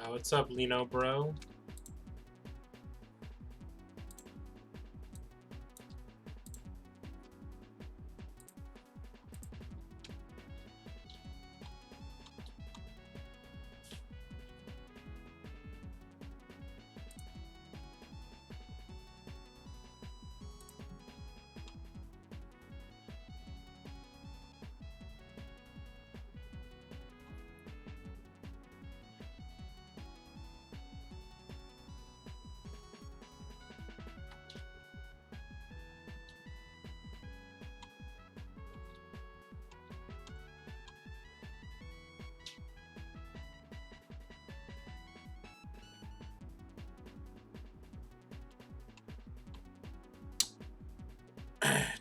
What's up, Lino, bro?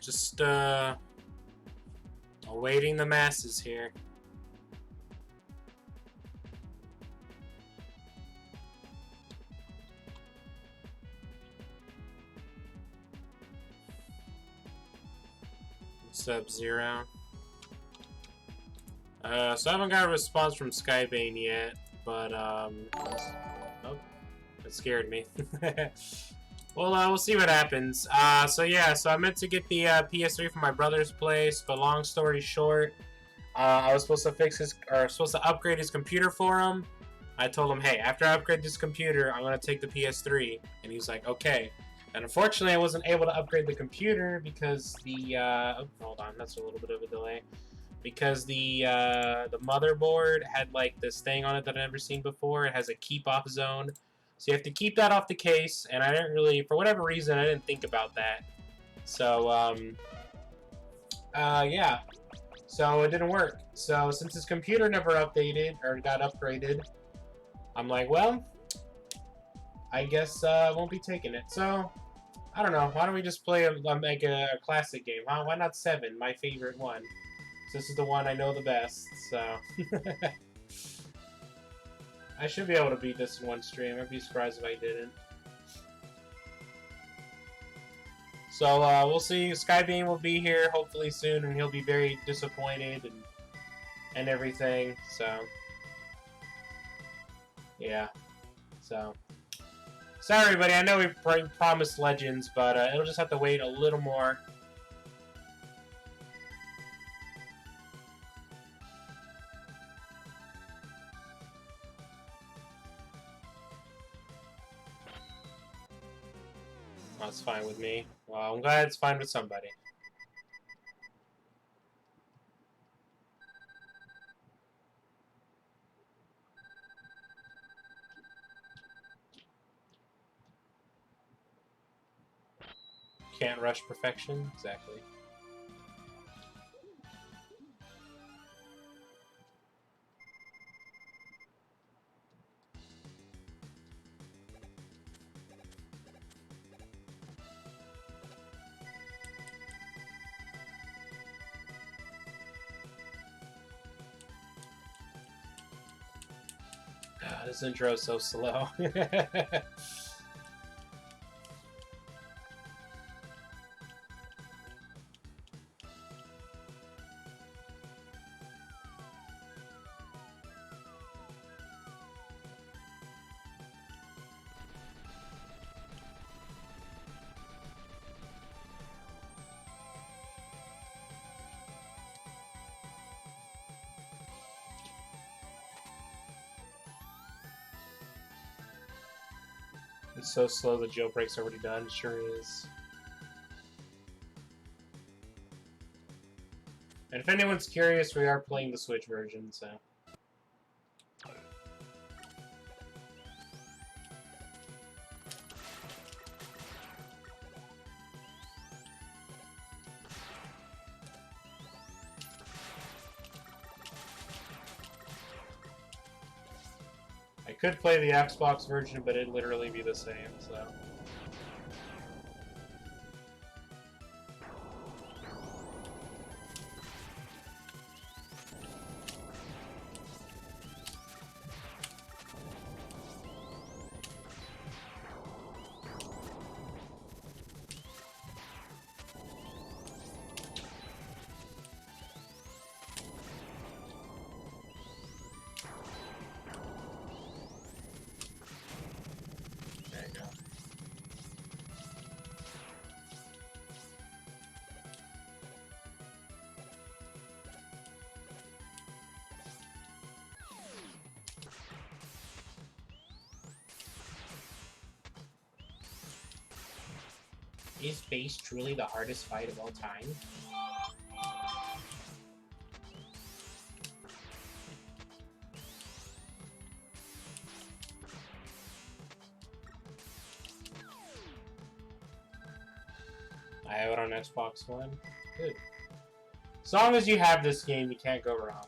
Just awaiting the masses here. Sub-Zero. So I haven't got a response from Skybane yet, but oh, that scared me. Well, we'll see what happens. So yeah, so I meant to get the PS3 from my brother's place, but long story short, I was supposed to supposed to upgrade his computer for him. I told him, hey, after I upgrade this computer, I'm gonna take the PS3, and he's like, okay. And unfortunately, I wasn't able to upgrade the computer because the oh, hold on, that's a little bit of a delay. Because the motherboard had like this thing on it that I've never seen before. It has a keep off zone. So you have to keep that off the case, and I didn't really, for whatever reason, I didn't think about that. So, yeah. So it didn't work. So since his computer never updated, or got upgraded, I'm like, well, I guess I won't be taking it. So, I don't know. Why don't we just play like a classic game? Huh? Why not 7, my favorite one? This is the one I know the best, so... I should be able to beat this in one stream. I'd be surprised if I didn't. So, we'll see. Skybeam will be here hopefully soon, and he'll be very disappointed and everything, so... Yeah. So... Sorry, everybody. I know we promised Legends, but it'll just have to wait a little more. That's fine with me. Well, I'm glad it's fine with somebody. Can't rush perfection? Exactly. God, this intro is so slow. It's so slow, the jailbreak's already done. It sure is. And if anyone's curious, we are playing the Switch version, so... I could play the Xbox version, but it'd literally be the same, so... Is base truly the hardest fight of all time? I have it on Xbox One. Good. As long as you have this game, you can't go wrong.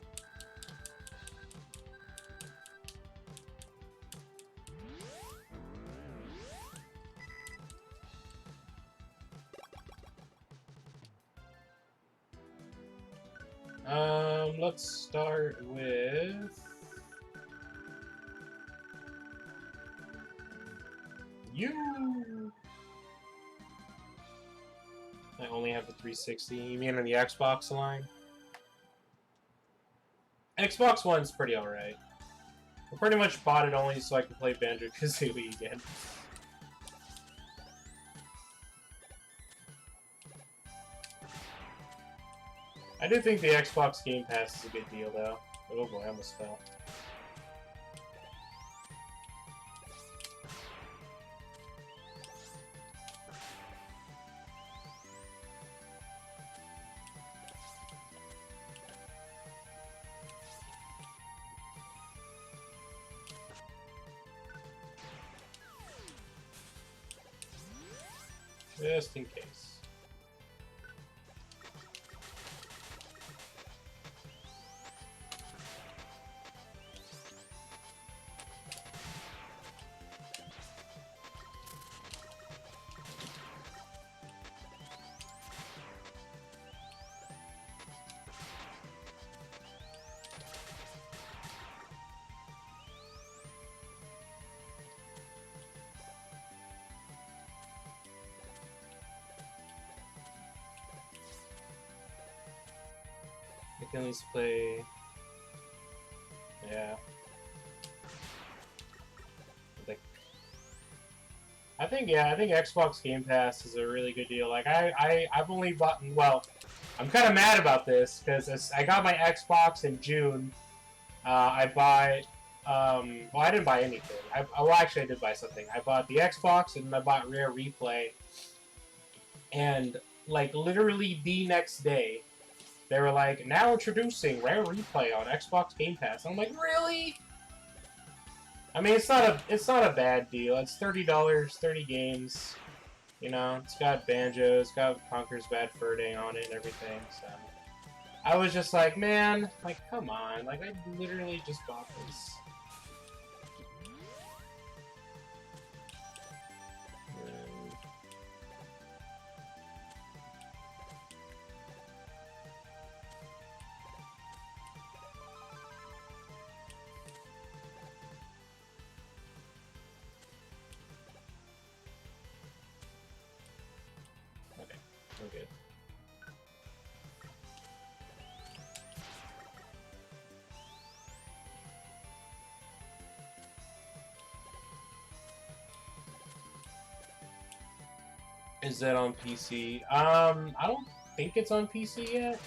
Let's start with you. I only have the 360. You mean on the Xbox line? Xbox One's pretty alright. I pretty much bought it only so I can play Banjo-Kazooie again. I do think the Xbox Game Pass is a good deal, though. Oh boy, I almost fell. Just in case. I can at least play... Yeah. I think Xbox Game Pass is a really good deal. Like, I've only bought... Well, I'm kind of mad about this, because I got my Xbox in June. I bought... well, I didn't buy anything. Well, actually, I did buy something. I bought the Xbox, and I bought Rare Replay. And, like, literally the next day, they were like, now introducing Rare Replay on Xbox Game Pass. And I'm like, really? I mean, it's not a bad deal. It's $30, 30 games. You know, it's got Banjo, it's got Conker's Bad Fur Day on it and everything, so... I was just like, man, like, come on. Like, I literally just bought this. Okay, we're good. Is that on PC? I don't think it's on PC yet.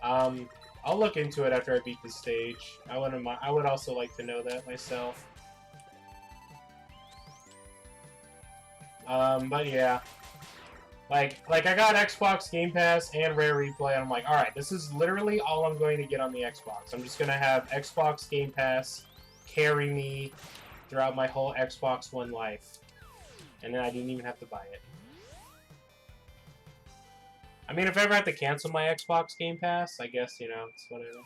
I'll look into it after I beat the stage. I would also like to know that myself. But yeah. Like I got Xbox Game Pass and Rare Replay, and I'm like, alright, this is literally all I'm going to get on the Xbox. I'm just gonna have Xbox Game Pass carry me throughout my whole Xbox One life. And then I didn't even have to buy it. I mean, if I ever have to cancel my Xbox Game Pass, I guess, you know, it's whatever.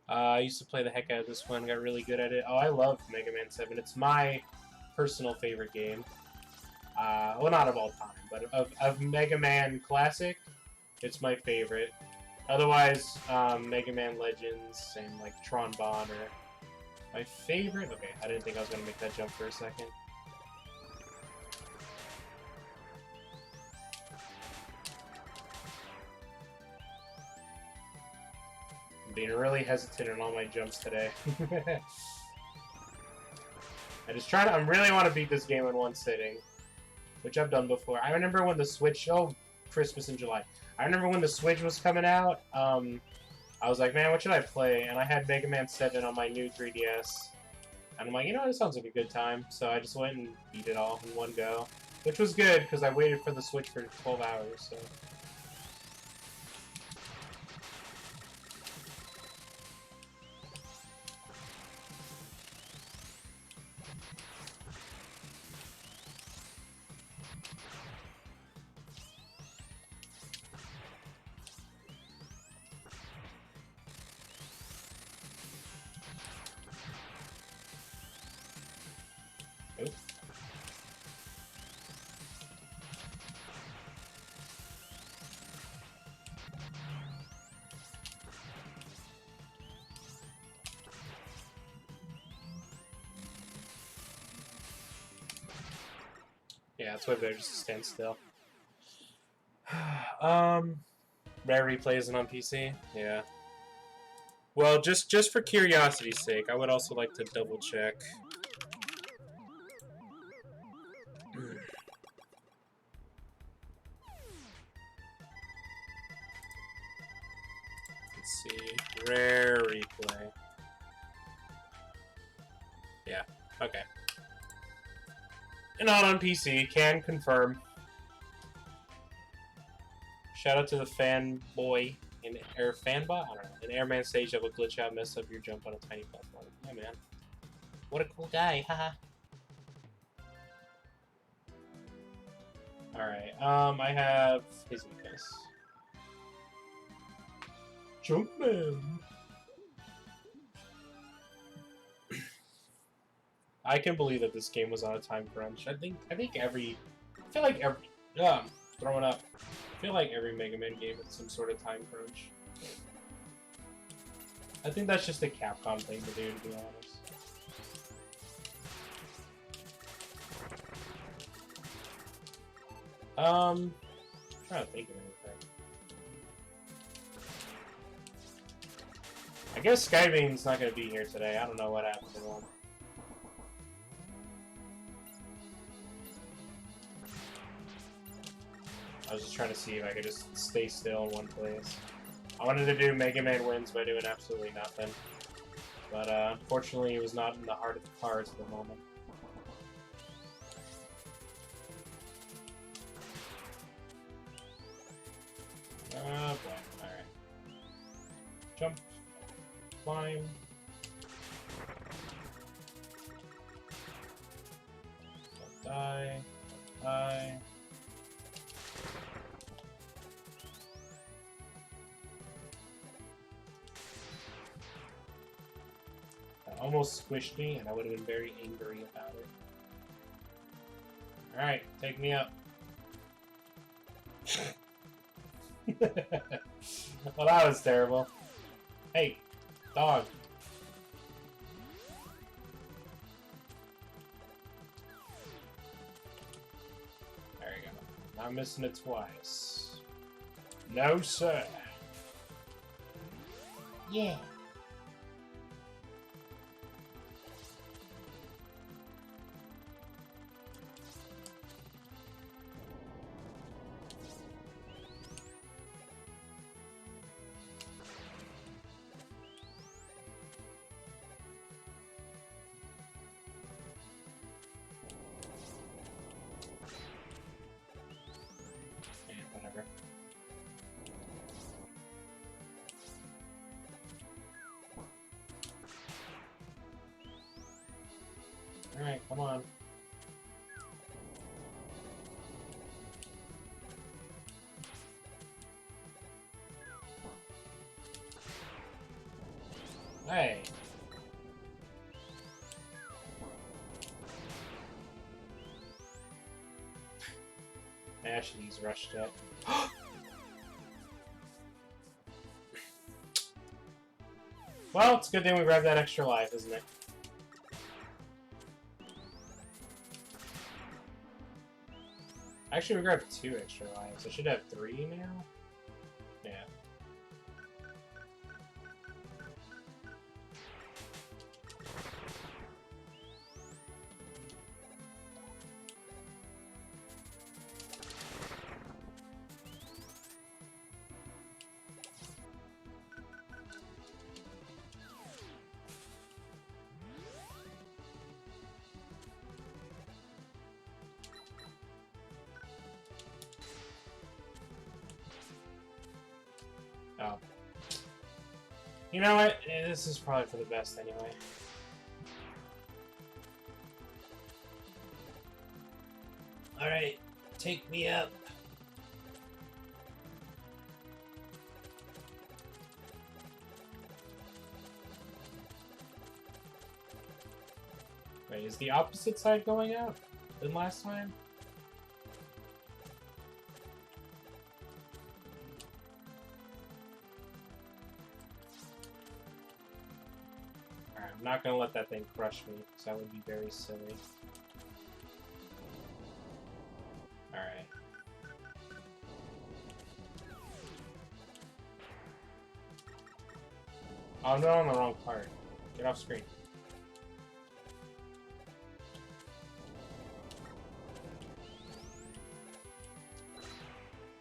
I used to play the heck out of this one, got really good at it. Oh, I love Mega Man 7. It's my personal favorite game. Well, not of all time, but of Mega Man Classic, it's my favorite. Otherwise, Mega Man Legends and, like, Tron Bonne are my favorite. Okay, I didn't think I was going to make that jump for a second. I'm being really hesitant on all my jumps today. I really want to beat this game in one sitting, which I've done before. I remember when the Switch, Christmas in July. I remember when the Switch was coming out, I I was like, man, what should I play? And I had Mega Man 7 on my new 3DS. And I'm like, you know, this sounds like a good time. So I just went and beat it all in one go. Which was good, because I waited for the Switch for 12 hours, so... Oops. Yeah, it's way better just to stand still. Rare replays and on PC? Yeah. Well, just for curiosity's sake, I would also like to double check. Let's see. Rare replay. Yeah, okay. And not on PC, can confirm. Shout out to the fanboy in fanbot? I don't know. An airman stage that will glitch out, mess up your jump on a tiny platform. Yeah, man. What a cool guy, haha. Alright, I have his weakness. Jumpman! I can believe that this game was on a time crunch. I feel like every throwing up. I feel like every Mega Man game had some sort of time crunch. I think that's just a Capcom thing to do, to be honest. I'm trying to think of anything. I guess Skybeam's not going to be here today. I don't know what happened to him. I was just trying to see if I could just stay still in one place. I wanted to do Mega Man wins by doing absolutely nothing. But unfortunately, it was not in the heart of the cards at the moment. Oh boy, alright. Jump. Climb. Don't die. Don't die. That almost squished me, and I would have been very angry about it. Alright, take me up. Well, that was terrible. Hey, dog. There you go. Not missing it twice. No, sir. Yeah. Whatever. Alright, come on. Hey. Ashley's rushed up. Well, it's a good thing we grabbed that extra life, isn't it? Actually, we grabbed 2 extra lives. I should have 3 now? Yeah. Oh. You know what? This is probably for the best anyway. Alright, take me up. Wait, is the opposite side going out than last time? Alright, I'm not gonna let that thing crush me, because that would be very silly. Alright. Oh, I'm on the wrong part. Get off screen.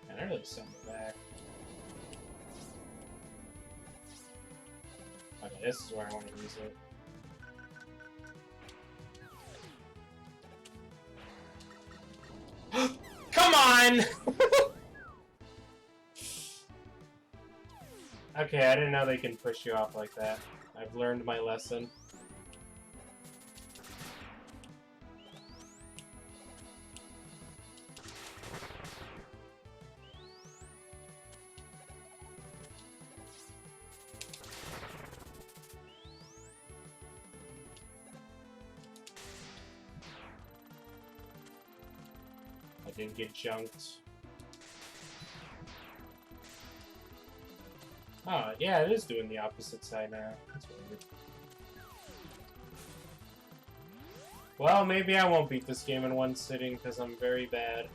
Man, I really sent it back. Okay, this is where I want to use it. Come on! Okay, I didn't know they can push you off like that. I've learned my lesson. I didn't get junked. Oh, yeah, it is doing the opposite side now. That's weird. Well, maybe I won't beat this game in one sitting, because I'm very bad.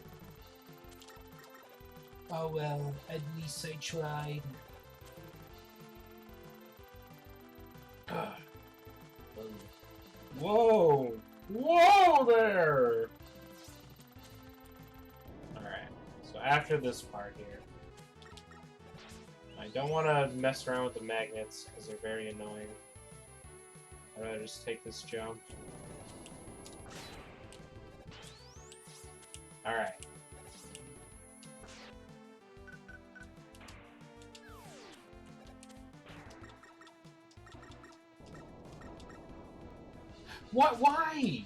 Oh well, at least I tried. Whoa! Whoa there! Alright, so after this part here, I don't want to mess around with the magnets, because they're very annoying. I'd rather just take this jump. Alright. What? Why?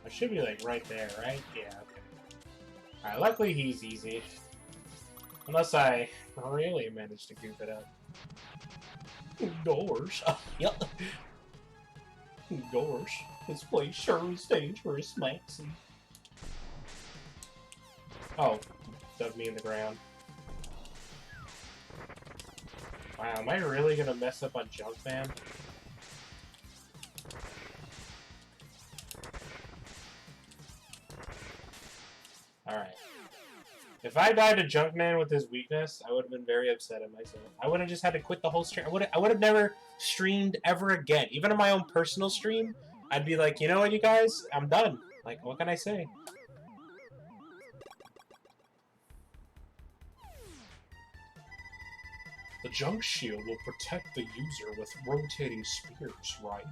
I should be like right there, right? Yeah, okay. Alright, luckily he's easy. Unless I really managed to goop it up. Gosh. Yep. Gosh. This place sure is dangerous, Maxie. Oh, dug me in the ground. Wow, am I really gonna mess up on Junkman? Alright. If I died to Junkman with his weakness, I would have been very upset at myself. I would have just had to quit the whole stream. I would have never streamed ever again. Even on my own personal stream, I'd be like, you know what, you guys? I'm done. Like, what can I say? The junk shield will protect the user with rotating spears, right?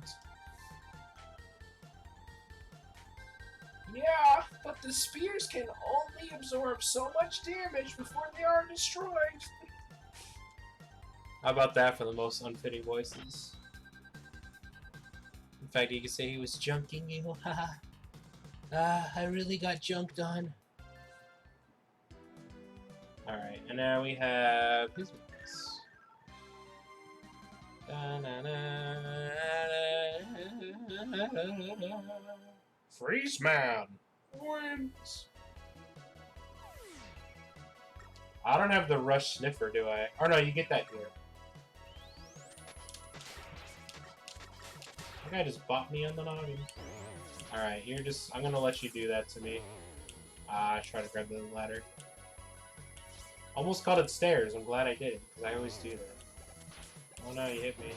Yeah, but the spears can only absorb so much damage before they are destroyed. How about that for the most unfitting voices? In fact, you could say he was junking you. Haha. I really got junked on. Alright, and now we have his weakness. Freeze Man wins. I don't have the rush sniffer, do I? Or no, you get that here. That guy just bought me on the noggin. Alright, you're just... I'm gonna let you do that to me. I try to grab the ladder. Almost called it stairs. I'm glad I did, because I always do that. Oh no, you hit me.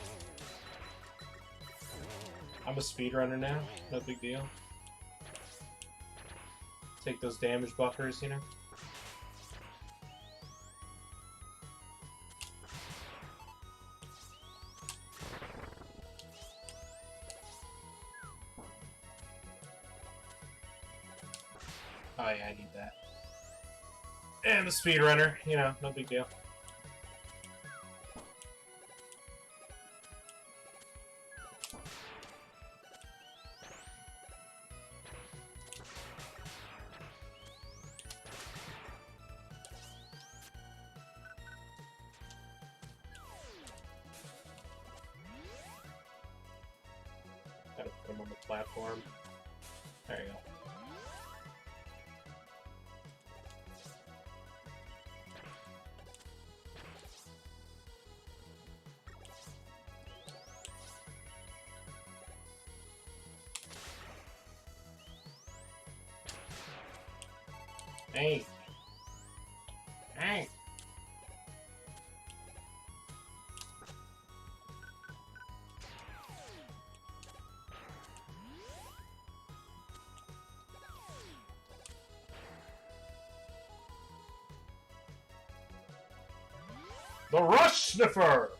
I'm a speedrunner now. No big deal. Take those damage buffers, you know? Oh yeah, I need that. And the speedrunner, you know, no big deal. Gotta put him on the platform. There you go. Hey. Hey. The Rush Sniffer!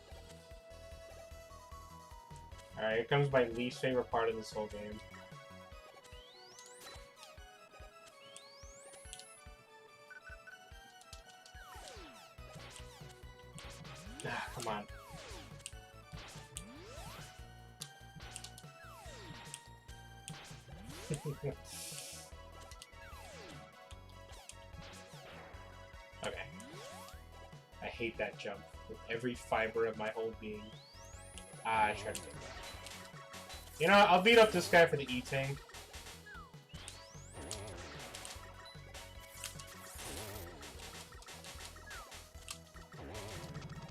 Alright, here comes my least favorite part of this whole game. Ah, come on. Okay. I hate that jump with every fiber of my whole being. Ah, I tried to get that. You know what? I'll beat up this guy for the E-Tank.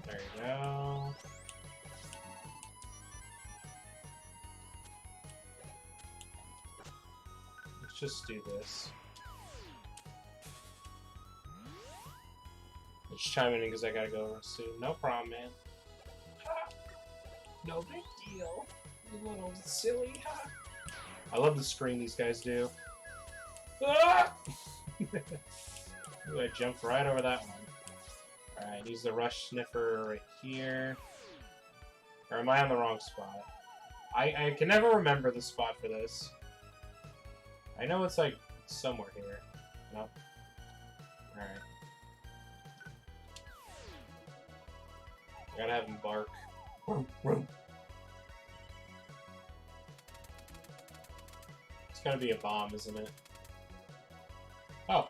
There you go. Let's just do this. Let's chime in because I gotta go soon. No problem, man. No big deal. You little silly. I love the scream these guys do. Ah! Ooh, I jumped right over that one. Alright, use the Rush Sniffer right here. Or am I on the wrong spot? I can never remember the spot for this. I know it's like somewhere here. Nope. Alright. I gotta have him bark. It's gotta be a bomb, isn't it? Oh,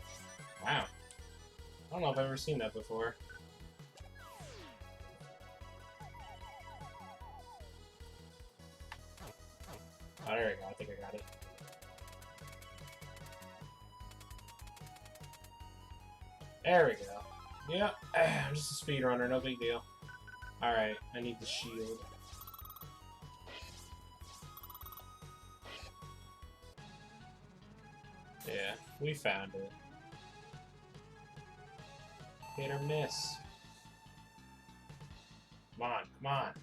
wow. I don't know if I've ever seen that before. Oh, there we go. I think I got it. There we go. Yeah, I'm just a speedrunner, no big deal. Alright, I need the shield. Yeah, we found it. Hit or miss. Come on, come on.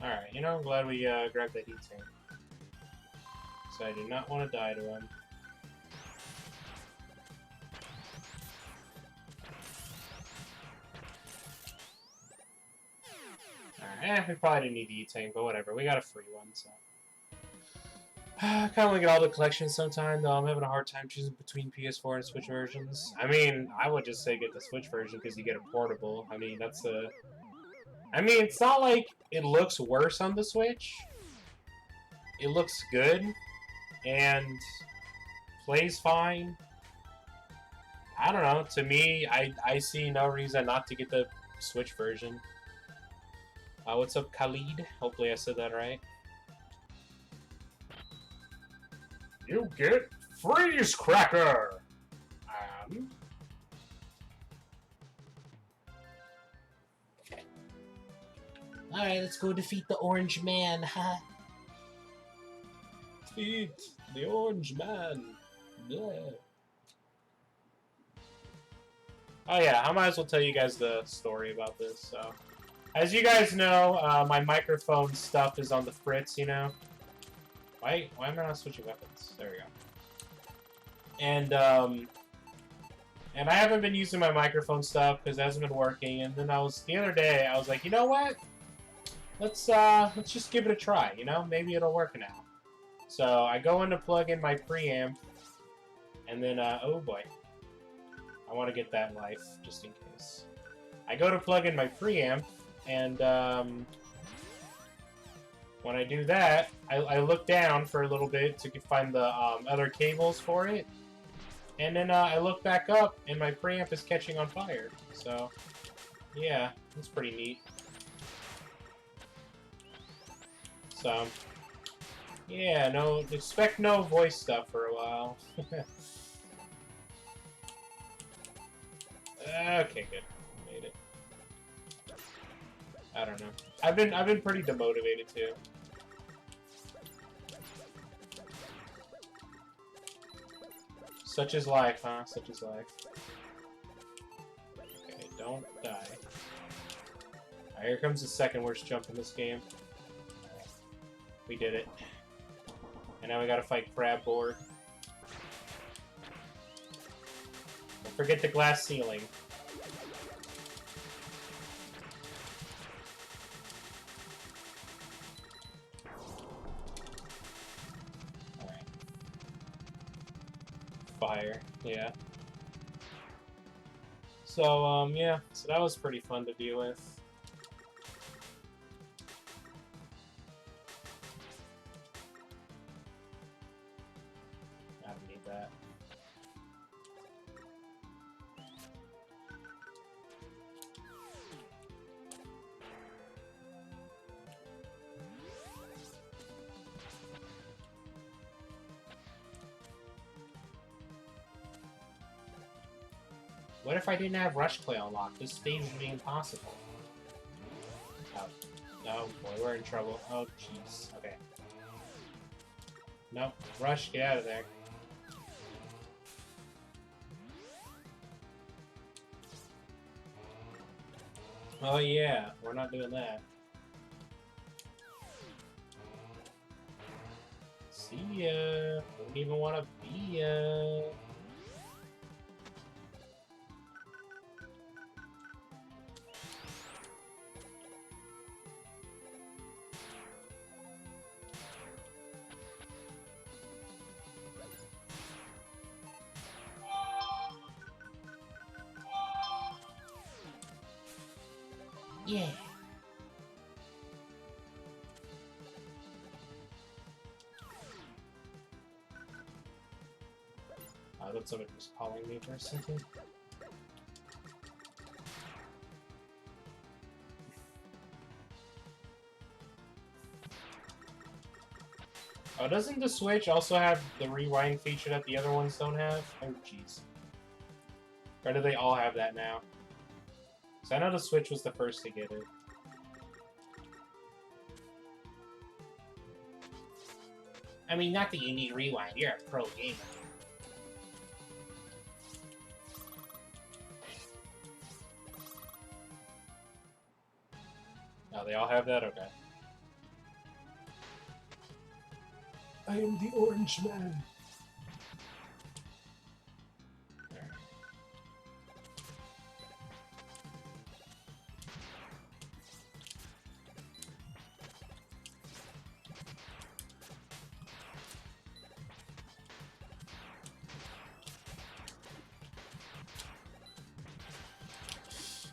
Alright, you know, I'm glad we grabbed that E-Tank. So I do not want to die to him. Alright, we probably didn't need the E-Tank, but whatever. We got a free one, so. I kind of want to get all the collections sometime, though I'm having a hard time choosing between PS4 and Switch versions. I mean, I would just say get the Switch version because you get a portable. I mean, that's a... I mean, it's not like it looks worse on the Switch. It looks good and plays fine. I don't know. To me, I see no reason not to get the Switch version. What's up, Khalid? Hopefully I said that right. You get Freeze Cracker! Alright, let's go defeat the Orange Man, huh? Defeat the Orange Man. Yeah. Oh yeah, I might as well tell you guys the story about this. So, as you guys know, my microphone stuff is on the fritz. You know. Why am I not switching weapons? There we go. And I haven't been using my microphone stuff because it hasn't been working. And then the other day I was like, you know what? Let's just give it a try. You know, maybe it'll work now. So I go in to plug in my preamp, and then oh boy, I want to get that life just in case. I go to plug in my preamp, and when I do that, I look down for a little bit to find the other cables for it. And then I look back up, and my preamp is catching on fire. So, yeah, that's pretty neat. So, yeah, expect no voice stuff for a while. Okay, good. Made it. I don't know. I've been pretty demotivated too. Such is life, huh? Such is life. Okay, don't die. Alright, here comes the second worst jump in this game. We did it. And now we gotta fight Crab Board. Don't forget the glass ceiling. Alright. Fire, yeah. So, yeah. So that was pretty fun to deal with. I don't need that. What if I didn't have Rush Clay unlocked? This stage would be impossible. Oh. No, boy, we're in trouble. Oh, jeez. Okay. Nope. Rush, get out of there. Oh, yeah. We're not doing that. See ya. Don't even want to be ya. Yeah. I thought somebody was calling me for a second. Oh, doesn't the Switch also have the rewind feature that the other ones don't have? Oh, jeez. Or do they all have that now? So I know the Switch was the first to get it. I mean, not that you need rewind. You're a pro gamer. Oh, they all have that? Okay. I am the Orange Man.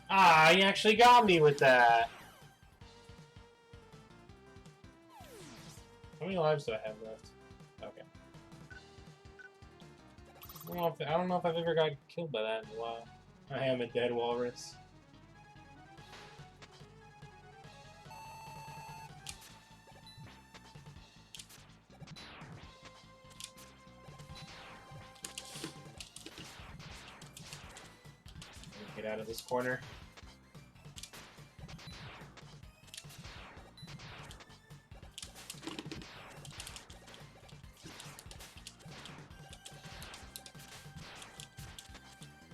Ah, he actually got me with that. How many lives do I have left? Okay. I don't know if I've ever got killed by that in a while. I am a dead walrus. Get out of this corner.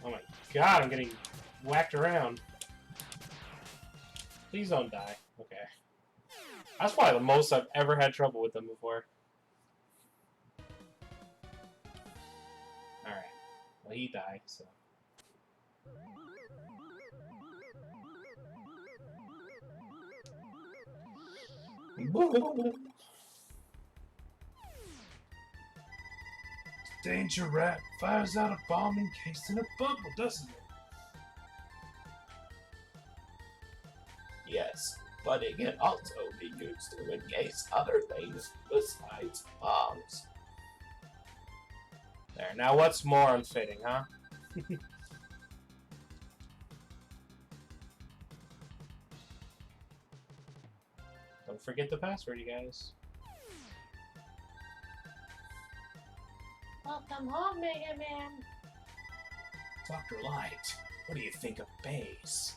Oh my god, I'm getting whacked around. Please don't die. Okay. That's probably the most I've ever had trouble with them before. Alright. Well, he died, so... Danger Rat fires out a bomb encased in a bubble, doesn't it? Yes, but it can also be used to encase other things besides bombs. There, now what's more unfitting, huh? Don't forget the password, you guys. Welcome home, Mega Man. Dr. Light, what do you think of Baze?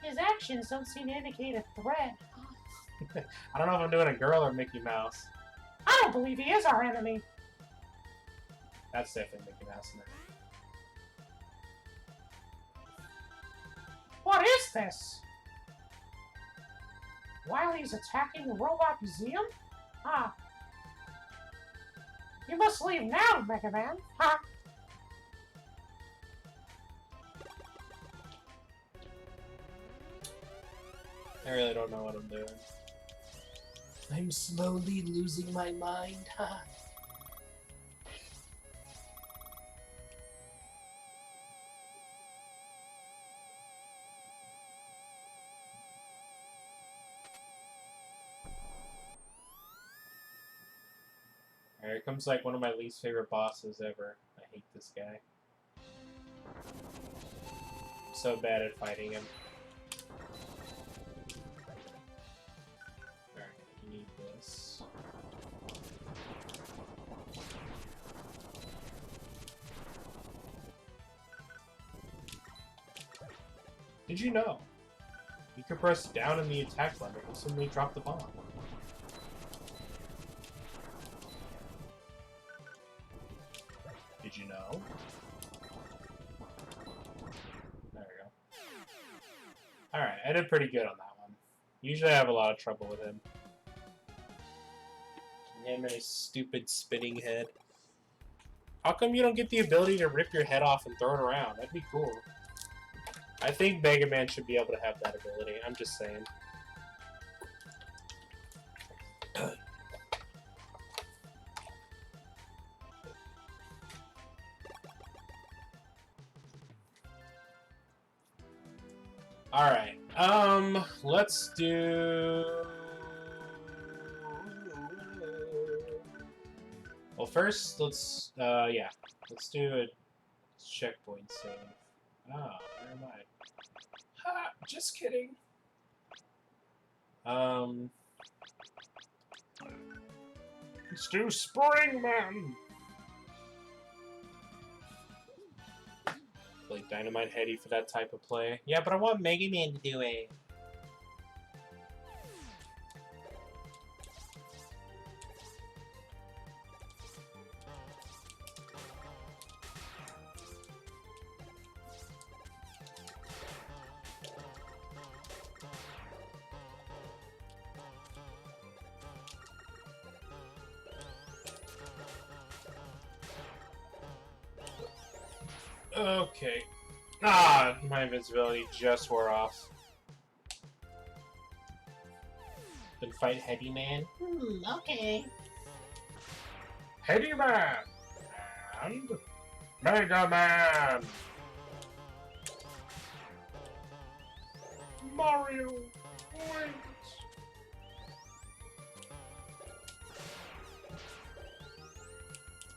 His actions don't seem to indicate a threat. I don't know if I'm doing a girl or Mickey Mouse. I don't believe he is our enemy. That's definitely Mickey Mouse now. What is this? Wily's attacking the robot museum? Ah. You must leave now, Mega Man. Ha! I really don't know what I'm doing. I'm slowly losing my mind, huh? Here comes like one of my least favorite bosses ever. I hate this guy. I'm so bad at fighting him. Alright, you need this. Did you know? You can press down in the attack button and instantly drop the bomb. Did you know? There we go. Alright, I did pretty good on that one. Usually I have a lot of trouble with him. Him and his stupid spinning head. How come you don't get the ability to rip your head off and throw it around? That'd be cool. I think Mega Man should be able to have that ability. I'm just saying. Alright, let's do... Well, first, let's do a checkpoint save. Ah, where am I? Ha! Just kidding. Let's do Springman! Like Dynamite Heady for that type of play. Yeah, but I want Mega Man to do it. Okay. Ah, my invincibility just wore off. Then fight Heady Man. Okay. Heady Man! And Mega Man! Mario! Wait!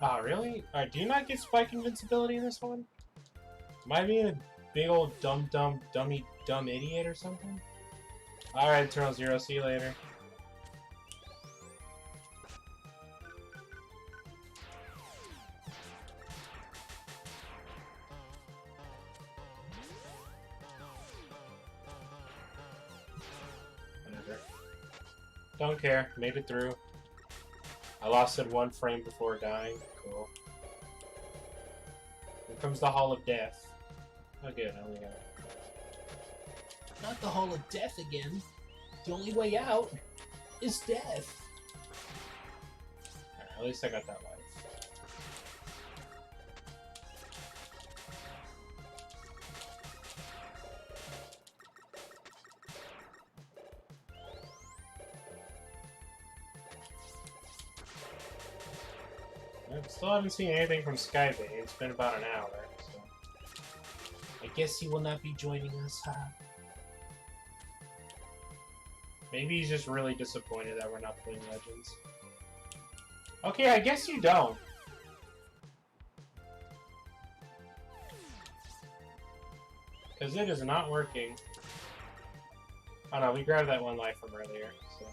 Ah, really? Alright, do you not get spike invincibility in this one? Am I being a big old dumb idiot or something? Alright, Eternal Zero, see you later. Whatever. Don't care, made it through. I lost it 1 frame before dying. Cool. Here comes the Hall of Death. Okay, now we go. Not the Hall of Death again. The only way out is death. Alright, at least I got that life. I still haven't seen anything from Skybay. It's been about an hour, so... I guess he will not be joining us, huh? Maybe he's just really disappointed that we're not playing Legends. Okay, I guess you don't. Because it is not working. Oh no, we grabbed that one life from earlier, so...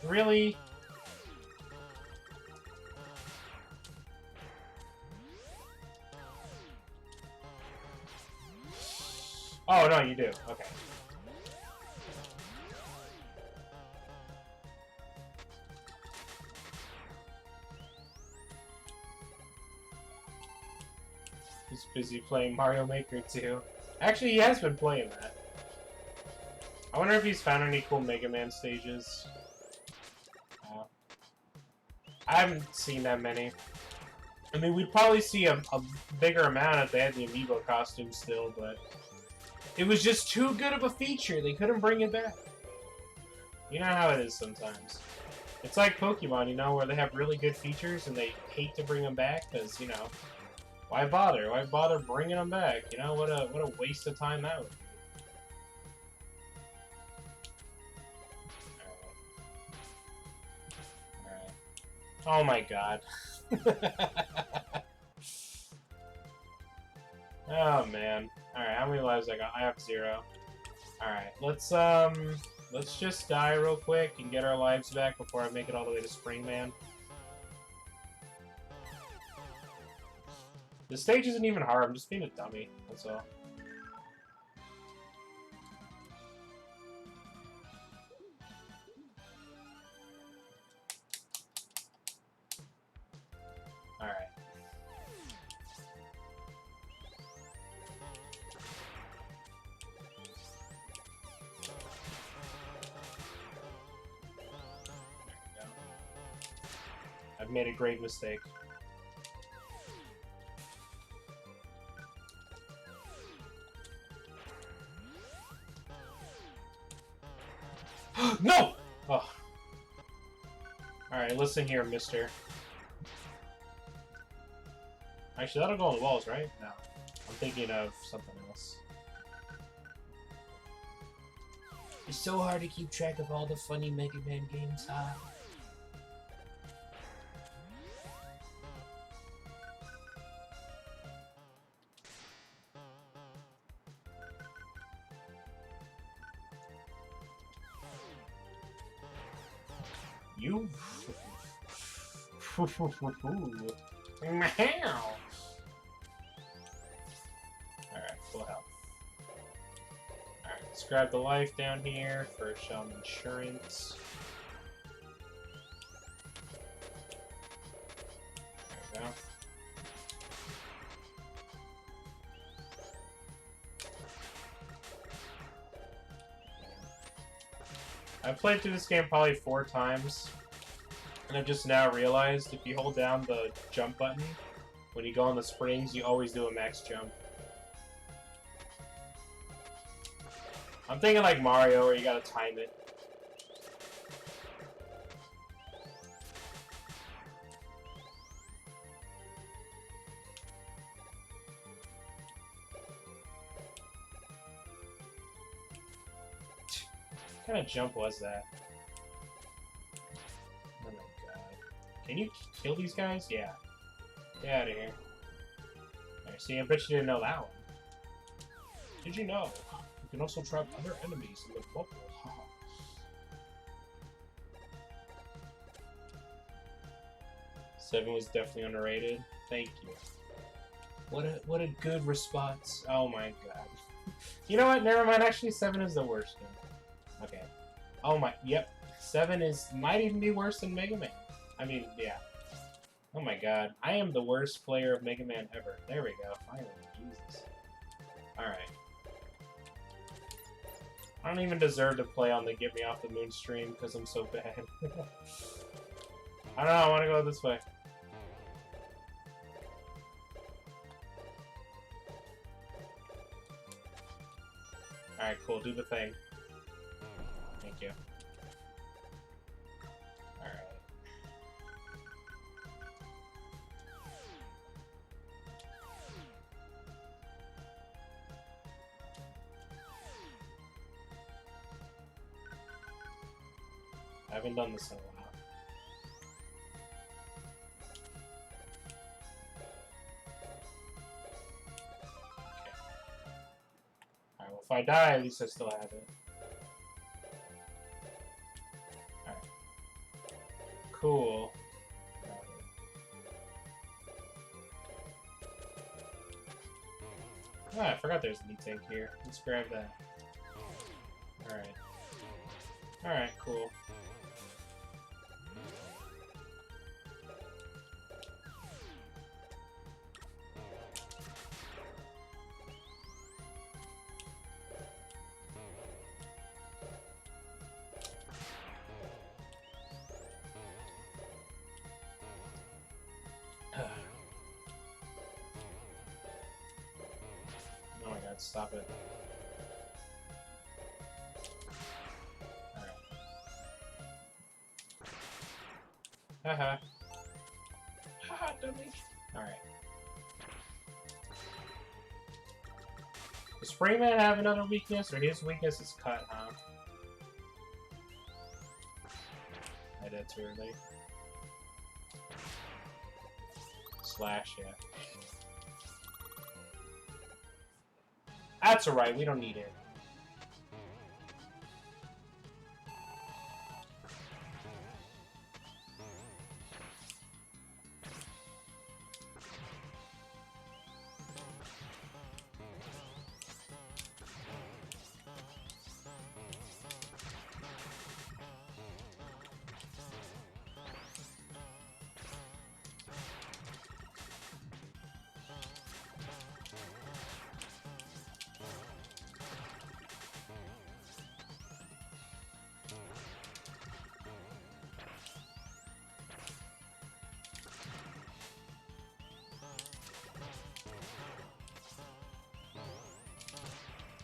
Really? Oh, no, you do. Okay. He's busy playing Mario Maker 2. Actually, he has been playing that. I wonder if he's found any cool Mega Man stages. I haven't seen that many. I mean, we'd probably see a bigger amount if they had the amiibo costume still, but... It was just too good of a feature, they couldn't bring it back. You know how it is sometimes. It's like Pokemon, you know, where they have really good features and they hate to bring them back, because, you know... Why bother? Why bother bringing them back? You know, what a waste of time that would be. Oh my god. Oh man. Alright, how many lives I got? I have 0. Alright, let's just die real quick and get our lives back before I make it all the way to Springman. The stage isn't even hard, I'm just being a dummy, that's all. Alright. I've made a great mistake. No! Oh. Alright, listen here, mister. Actually, that'll go on the walls, right? No. I'm thinking of something else. It's so hard to keep track of all the funny Mega Man games, huh? You? Meow. Alright, full health. Alright, let's grab the life down here for some insurance. There we go. I've played through this game probably 4 times, and I've just now realized if you hold down the jump button, when you go on the springs, you always do a max jump. I'm thinking like Mario, where you gotta time it. What kind of jump was that? Oh my god. Can you kill these guys? Yeah. Get out of here. Right, see, I bet you didn't know that one. Did you know? You can also trap other enemies in the bubble. Seven was definitely underrated. Thank you. What a good response. Oh my god. You know what? Never mind. Actually, 7 is the worst game. Okay. Oh my, yep. 7 might even be worse than Mega Man. I mean, yeah. Oh my god. I am the worst player of Mega Man ever. There we go. Finally. Jesus. Alright. I don't even deserve to play on the Get Me Off the Moon stream because I'm so bad. I don't know, I want to go this way. Alright, cool. Do the thing. Thank you. Alright. I haven't done this in a while. Okay. Alright, well if I die, at least I still have it. Alright. Cool. Ah, I forgot there's a meat tank here. Let's grab that. Alright. Alright, cool. Oh my god, stop it. Alright. Haha. Haha, dummy. Alright. Does Sprayman have another weakness, or his weakness is cut, huh? I did too early. Slash, yeah. That's alright, we don't need it.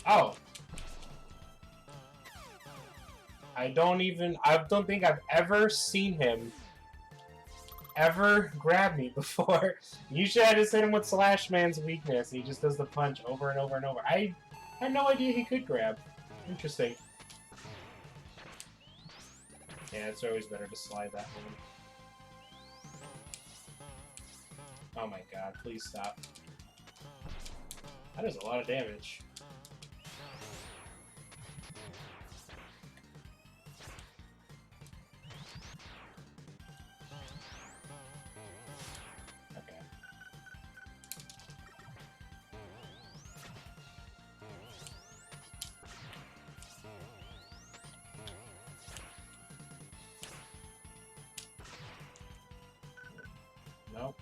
Oh. I don't think I've ever seen him ever grab me before. Usually I just hit him with Slash Man's weakness. He just does the punch over and over and over. I had no idea he could grab. Interesting. Yeah, it's always better to slide that one. Oh my god, please stop. That is a lot of damage. Okay. Nope.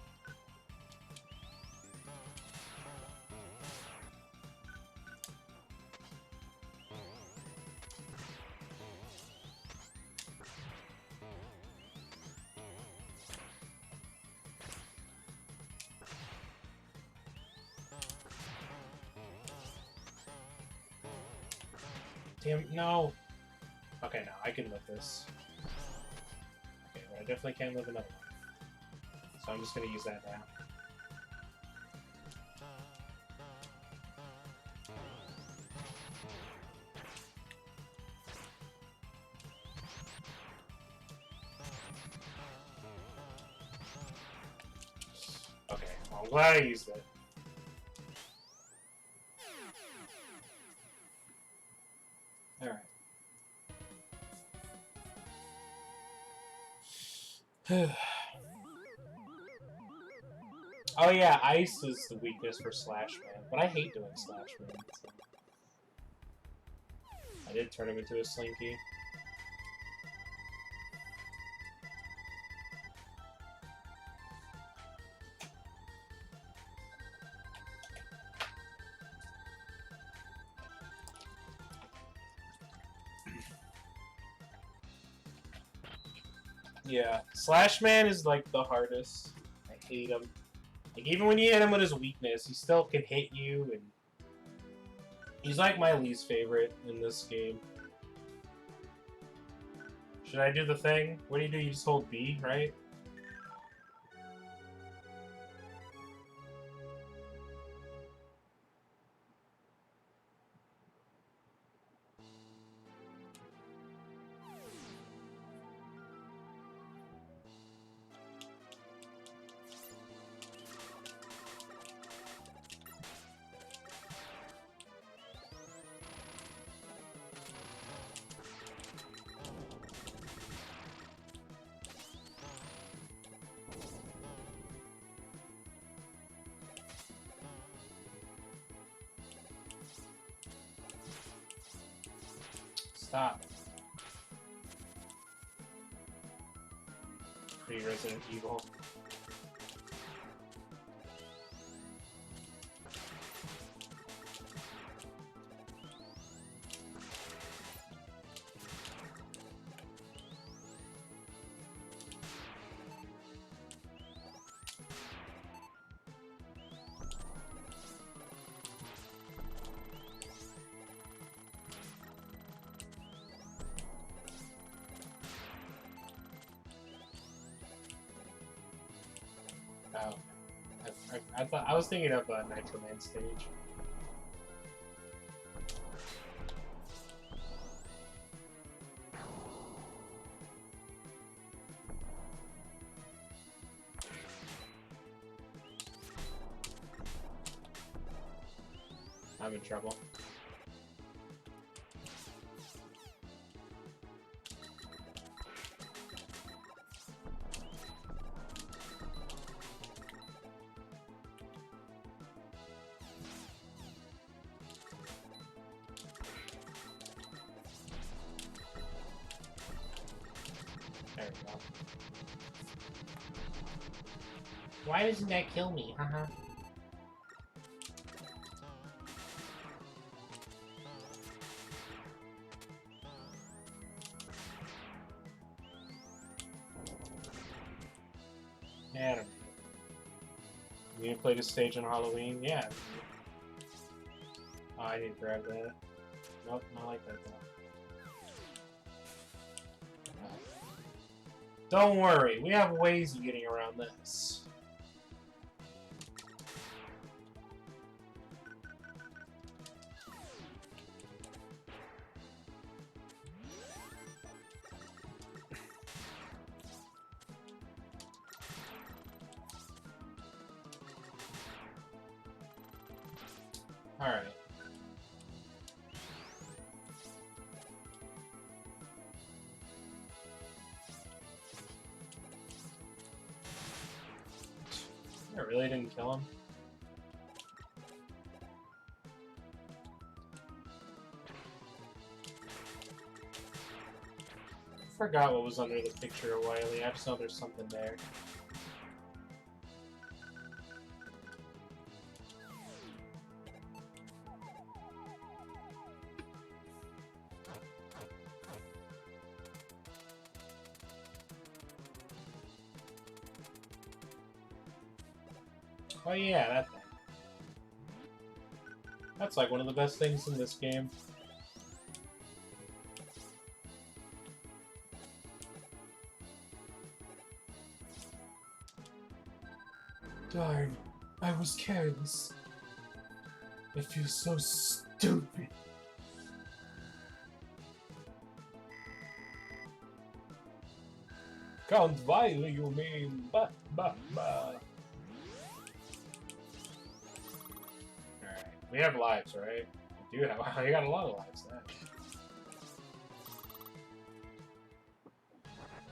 Damn, no! Okay, no, I can live this. Okay, but I definitely can't live another one. So I'm just gonna use that now. Okay, well, I'm glad I used it. Alright. Oh yeah, ice is the weakness for Slash Man, but I hate doing Slash Man. So. I did turn him into a slinky. Yeah, Slash Man is like the hardest. I hate him. Like even when you hit him with his weakness, he still can hit you, and he's like my least favorite in this game. Should I do the thing? What do? You just hold B, right? Stop. Pre-Resident Evil. Oh. I thought I was thinking of a Nitro Man stage. I'm in trouble. There we go. Why doesn't that kill me? Haha. Yeah, I don't know. You need to play this stage on Halloween? Yeah. Oh, I didn't grab that. Nope, not like that though. Don't worry, we have ways of getting around this. Alright. I really didn't kill him. I forgot what was under the picture of Wily. I just know there's something there. Oh yeah, that thing. That's like one of the best things in this game. Darn, I was careless. I feel so stupid. Count Vile, you mean? Bah, bah, bah. Alright, we have lives, right? We do have. I got a lot of lives then.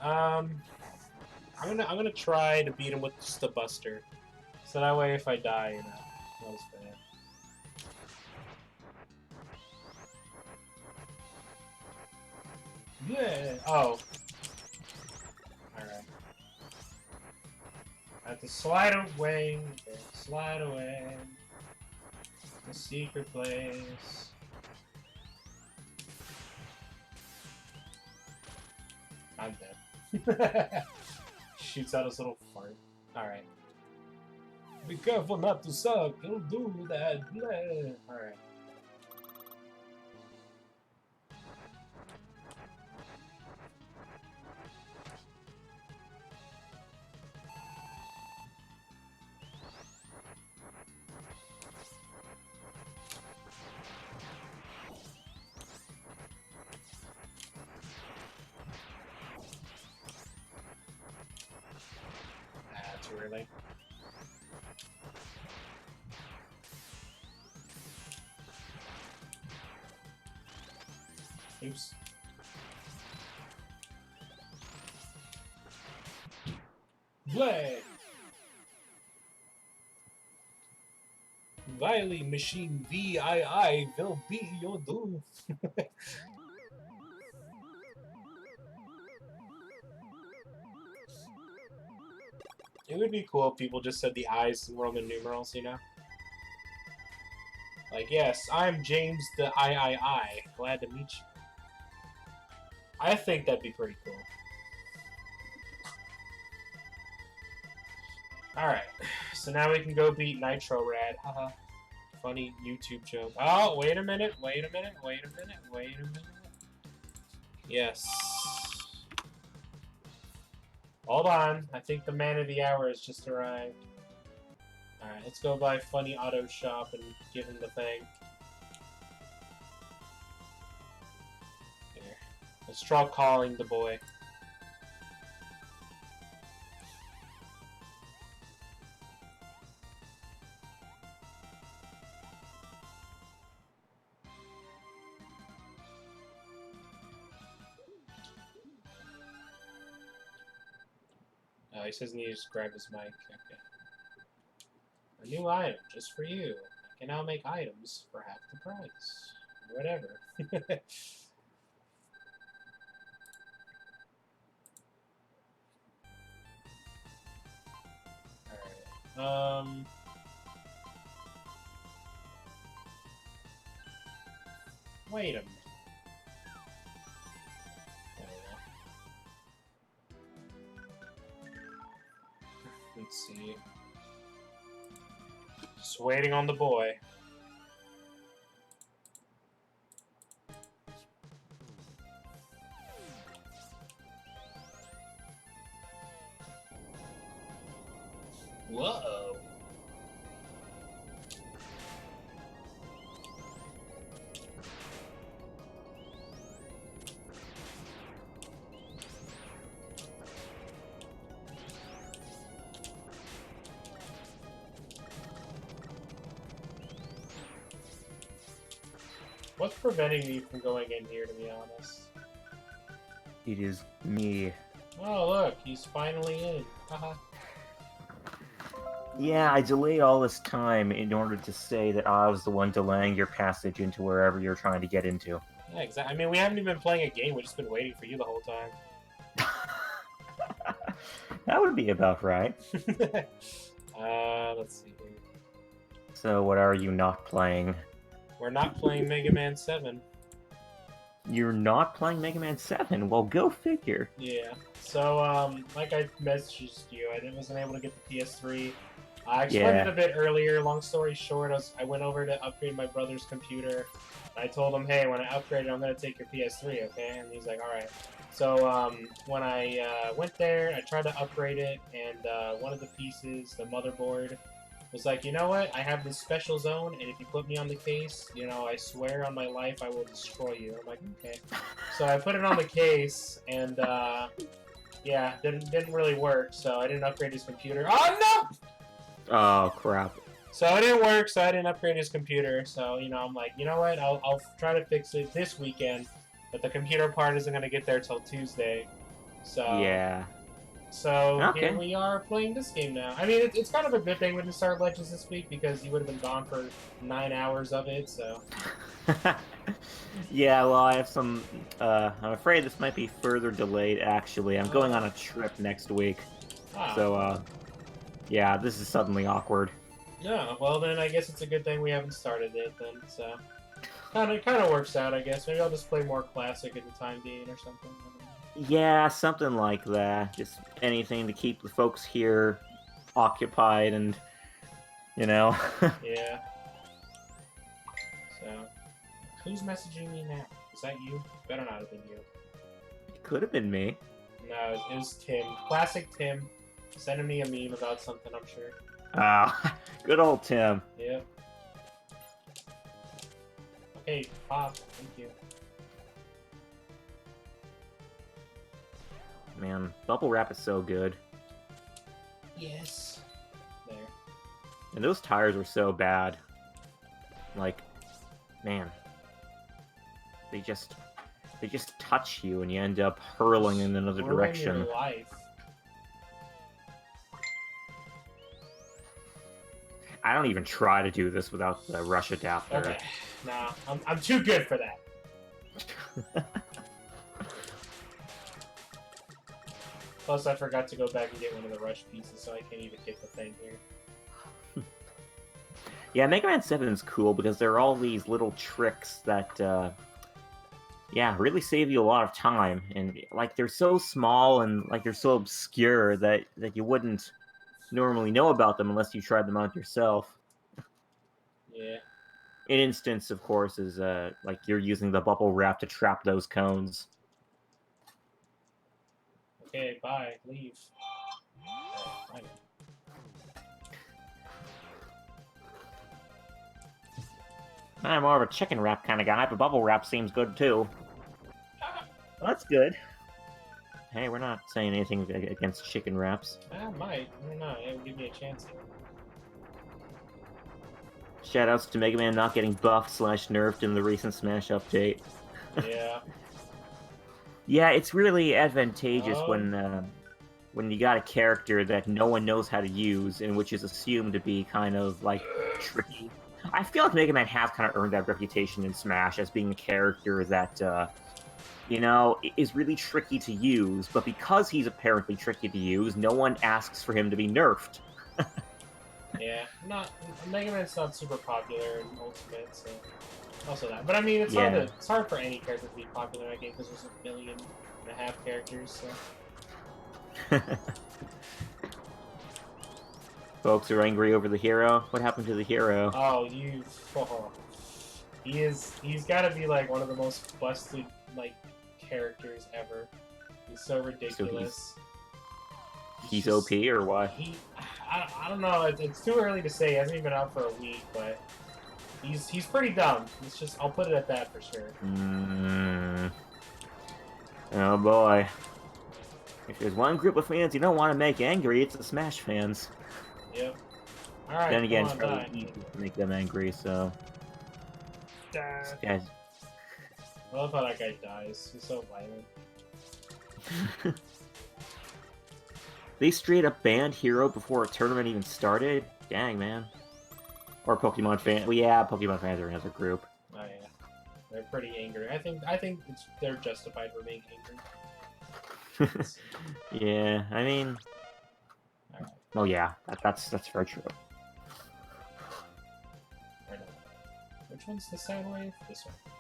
I'm gonna try to beat him with just a Buster, so that way if I die, you know, not as bad. Yeah. Oh. Alright. I have to slide away. Okay, slide away. The secret place. I'm dead. Shoots out his little fart. Alright. Be careful not to suck. Don't do that. Alright. Too early. Oops. Play! Viley Machine VII will be your doom. It would be cool if people just said the I's in Roman numerals, you know? Like, yes, I'm James the III. Glad to meet you. I think that'd be pretty cool. Alright, so now we can go beat Nitro Rad. Haha. Funny YouTube joke. Oh, wait a minute, wait a minute, wait a minute, wait a minute. Yes. Hold on, I think the man of the hour has just arrived. Alright, let's go by Funny Auto Shop and give him the thing. Here. Let's try calling the boy. He says he needs to grab his mic. Okay. A new item, just for you. I can now make items for half the price. Whatever. Alright. Wait a minute. Let's see. Just waiting on the boy. Whoa. What's preventing me from going in here, to be honest? It is me. Oh, look, he's finally in. Haha. Yeah, I delayed all this time in order to say that I was the one delaying your passage into wherever you're trying to get into. Yeah, exactly. I mean, we haven't even been playing a game. We've just been waiting for you the whole time. That would be about right. Let's see here. So what are you not playing? We're not playing Mega Man 7. You're not playing Mega Man 7? Well, go figure. Yeah. So, like I messaged you, I wasn't able to get the PS3. I explained it a bit earlier. Long story short, I went over to upgrade my brother's computer. I told him, hey, when I upgrade it, I'm going to take your PS3, okay? And he's like, alright. So, when I went there, I tried to upgrade it, and one of the pieces, the motherboard, was like, you know what? I have this special zone, and if you put me on the case, you know, I swear on my life I will destroy you. I'm like, okay. So I put it on the case, and, yeah, didn't really work, so I didn't upgrade his computer. Oh, no! Oh, crap. So it didn't work, so I didn't upgrade his computer. So, you know, I'm like, you know what? I'll try to fix it this weekend, but the computer part isn't going to get there till Tuesday. So, Yeah. So Okay. here we are playing this game now. I mean, it's kind of a good thing we didn't start Legends this week because you would have been gone for 9 hours of it, so... Yeah, well, I have some. I'm afraid this might be further delayed. Actually, I'm going on a trip next week, Ah, so yeah, this is suddenly awkward. yeah. Well, then I guess it's a good thing we haven't started it then. So kind of works out, I guess. Maybe I'll just play more classic at the time being or something. Yeah, something like that. Just anything to keep the folks here occupied and, you know. Yeah. So, who's messaging me now? Is that you? Better not have been you. It could have been me. No, it was Tim. Classic Tim. Sending me a meme about something, I'm sure. Ah, good old Tim. Yep. Okay, Pop. Thank you. Man, bubble wrap is so good. Yes. There. And those tires were so bad. Like, man. They just touch you and you end up hurling in another Ruin direction. your life. I don't even try to do this without the rush adapter. Okay. Nah, I'm too good for that. Plus, I forgot to go back and get one of the rush pieces, so I can't even get the thing here. Yeah, Mega Man 7 is cool because there are all these little tricks that, yeah, really save you a lot of time. And, like, they're so small and, like, they're so obscure that you wouldn't normally know about them unless you tried them out yourself. Yeah. An instance, of course, is, like, you're using the bubble wrap to trap those cones. Okay, bye. Leave. Right. I'm more of a chicken wrap kind of guy, but bubble wrap seems good, too. Well, that's good. Hey, we're not saying anything against chicken wraps. I might. I don't know. It would give me a chance here. Shoutouts to Mega Man not getting buffed / nerfed in the recent Smash update. Yeah. Yeah, it's really advantageous Oh. when you got a character that no one knows how to use and which is assumed to be kind of like tricky. I feel like Mega Man has kind of earned that reputation in Smash as being a character that you know, is really tricky to use, but because he's apparently tricky to use, no one asks for him to be nerfed. Yeah. Mega Man's not super popular in Ultimate, so also that. But I mean, it's Yeah. hard for any character to be popular in that game because there's 1.5 million characters. So. Folks are angry over the hero. What happened to the hero? Oh, he's got to be like one of the most busted like characters ever. He's so ridiculous. He's just- OP or what? I don't know. It's too early to say. He hasn't even been out for a week, but he's pretty dumb. It's just I'll put it at that for sure. Oh boy. If there's one group of fans you don't want to make angry, it's the Smash fans. Yep. All right. Then again, come it's on, probably die. easy to make them angry, so... This guy's... I love how that guy dies. He's so violent. They straight up banned Hero before a tournament even started? Dang, man. Or Pokemon fans. Well, yeah, Pokemon fans are another group. Oh yeah, they're pretty angry. I think they're justified for being angry. Yeah, I mean... Alright. Oh yeah, that's very true. Right now. Which one's the sound wave? This one. Okay.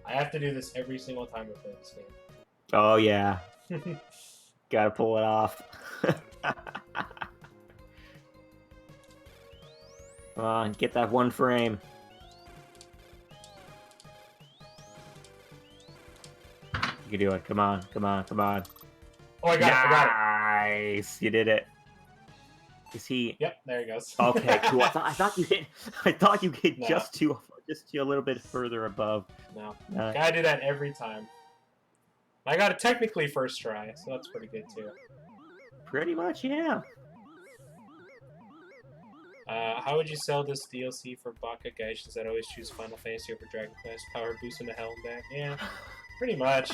I have to do this every single time we play this Oh yeah, game. gotta pull it off. Come on, get that one frame. You can do it. Come on, come on, come on. Oh, I got it! I got it! Nice, you did it. Is he? Yep, there he goes. Okay, cool. I thought you hit. I thought you hit No. just to a little bit further above. No, Uh, gotta do that every time. I got it technically first try, so that's pretty good too. Pretty much, yeah. How would you sell this DLC for Baka Geishas that always choose Final Fantasy over Dragon Quest? Power boost into hell and back? Yeah, pretty much.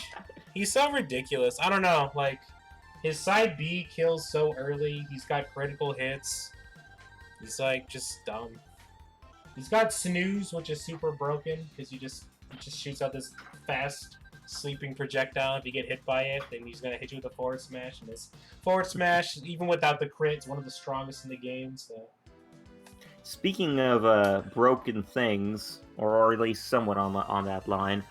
He's so ridiculous. I don't know, like, his side B kills so early, he's got critical hits. He's, like, just dumb. He's got Snooze, which is super broken, because you just He just shoots out this fast sleeping projectile. If you get hit by it, then he's gonna hit you with a forward smash. And this forward smash, even without the crit, is one of the strongest in the game. So. Speaking of broken things, or at least somewhat on that line,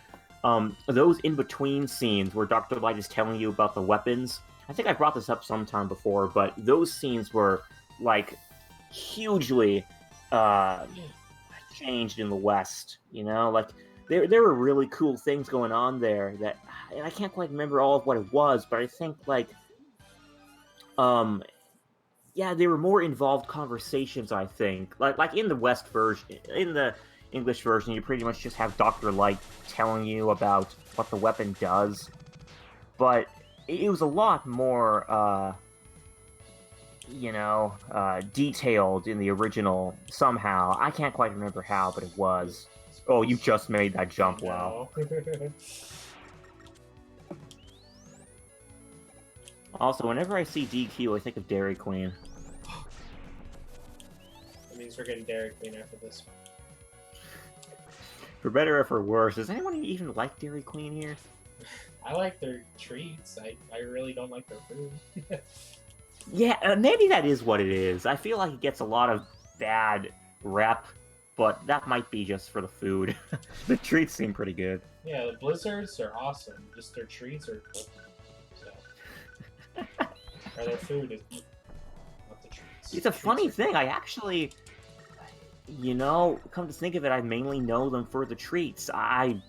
those in-between scenes where Dr. Light is telling you about the weapons, I think I brought this up sometime before, but those scenes were, like, hugely changed in the West, you know? Like, there were really cool things going on there that, and I can't quite remember all of what it was, but I think, like, yeah, they were more involved conversations, I think. Like in the West version, in the English version, you pretty much just have Dr. Light telling you about what the weapon does. But it was a lot more, detailed in the original somehow. I can't quite remember how, but it was. Oh, you just made that jump, wow. Also, whenever I see DQ, I think of Dairy Queen. That means we're getting Dairy Queen after this one. For better or for worse, does anyone even like Dairy Queen here? I like their treats. I really don't like their food. Yeah, maybe that is what it is. I feel like it gets a lot of bad rep, but that might be just for the food. The treats seem pretty good. Yeah, the blizzards are awesome. Just their treats are... or their food is not the treats. It's a funny thing. I actually, come to think of it, I mainly know them for the treats. I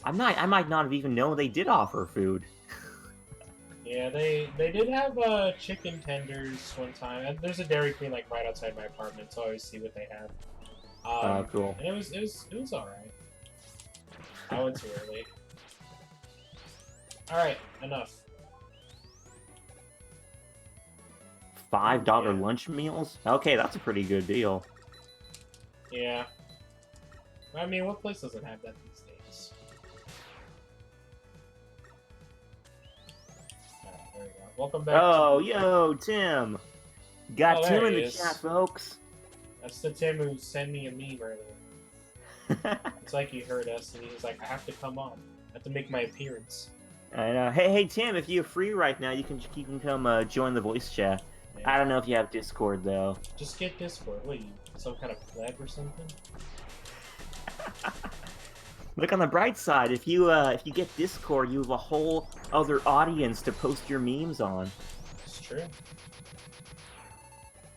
might not have even known they did offer food. Yeah, they did have chicken tenders one time. And there's a Dairy Queen like right outside my apartment, so I always see what they have. Cool. And it was all right. I went too early. All right, enough. $5 lunch meals? Okay, that's a pretty good deal. Yeah. I mean, what place doesn't have that these days? Alright, there we go. Welcome back. Oh, yo, Tim! Got Oh, Tim there in he the is. chat, folks. That's the Tim who sent me a meme earlier. It's like he heard us and he was like, I have to come on. I have to make my appearance. I know. Hey, Tim, if you're free right now, you can come join the voice chat. Yeah. I don't know if you have Discord, though. Just get Discord. What, you some kind of pleb or something? Look on the bright side. If you get Discord, you have a whole other audience to post your memes on. It's true.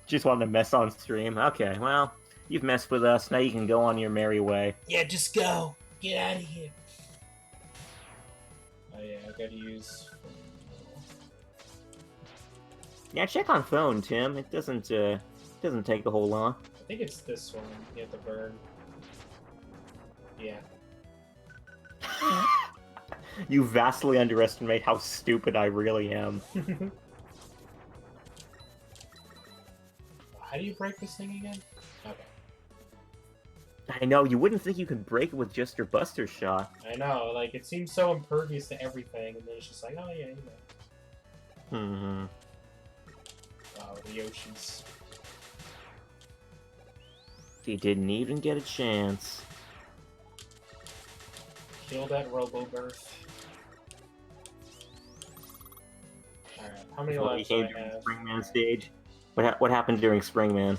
Just wanted to mess on stream. Okay, well, you've messed with us. Now you can go on your merry way. Yeah, just go. Get out of here. Oh yeah, I gotta use... Yeah, check on phone, Tim. It doesn't take a whole long. I think it's this one. You have to burn. Yeah. You vastly underestimate how stupid I really am. How do you break this thing again? Okay. I know, you wouldn't think you could break it with just your Buster Shot. I know, like, it seems so impervious to everything, and then it's just like, oh yeah, you know. Mm-hmm. Oh, the Yoshis. He didn't even get a chance. Kill that Robo-Birth. Alright, how many Well, he lives do came I during have? Springman stage. What happened during Springman?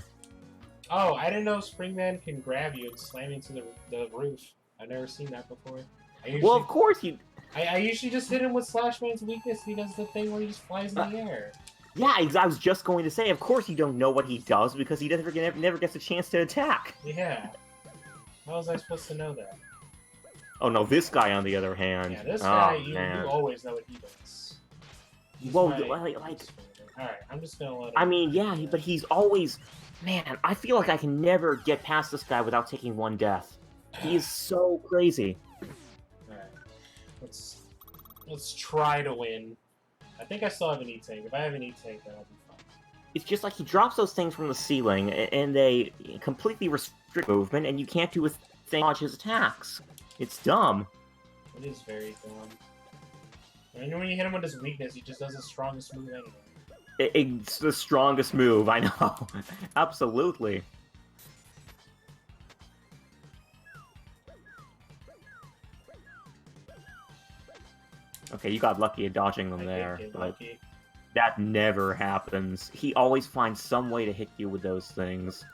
Oh, I didn't know Springman can grab you and slam you into the roof. I've never seen that before. Well, of course you. I usually just hit him with Slashman's weakness. He does the thing where he just flies in the air. Yeah, I was just going to say. Of course you don't know what he does because he never gets a chance to attack. Yeah. How was I supposed to know that? Oh no, this guy on the other hand. Yeah, this oh, guy, you man. always know what he does. He's Well, my- like, Alright, I'm just gonna let him... I mean, yeah, but he's always. Man, I feel like I can never get past this guy without taking one death. He is so crazy. Alright. Let's try to win. I think I still have an E-Tank. If I have an E-Tank, then I'll be fine. It's just like he drops those things from the ceiling, and they completely restrict movement, and you can't do a thing to dodge his attacks. It's dumb. It is very dumb. And when you hit him with his weakness, he just does his strongest move anyway. It's the strongest move, I know. Absolutely. Okay, you got lucky at dodging them I there, did get but lucky. that never happens. He always finds some way to hit you with those things.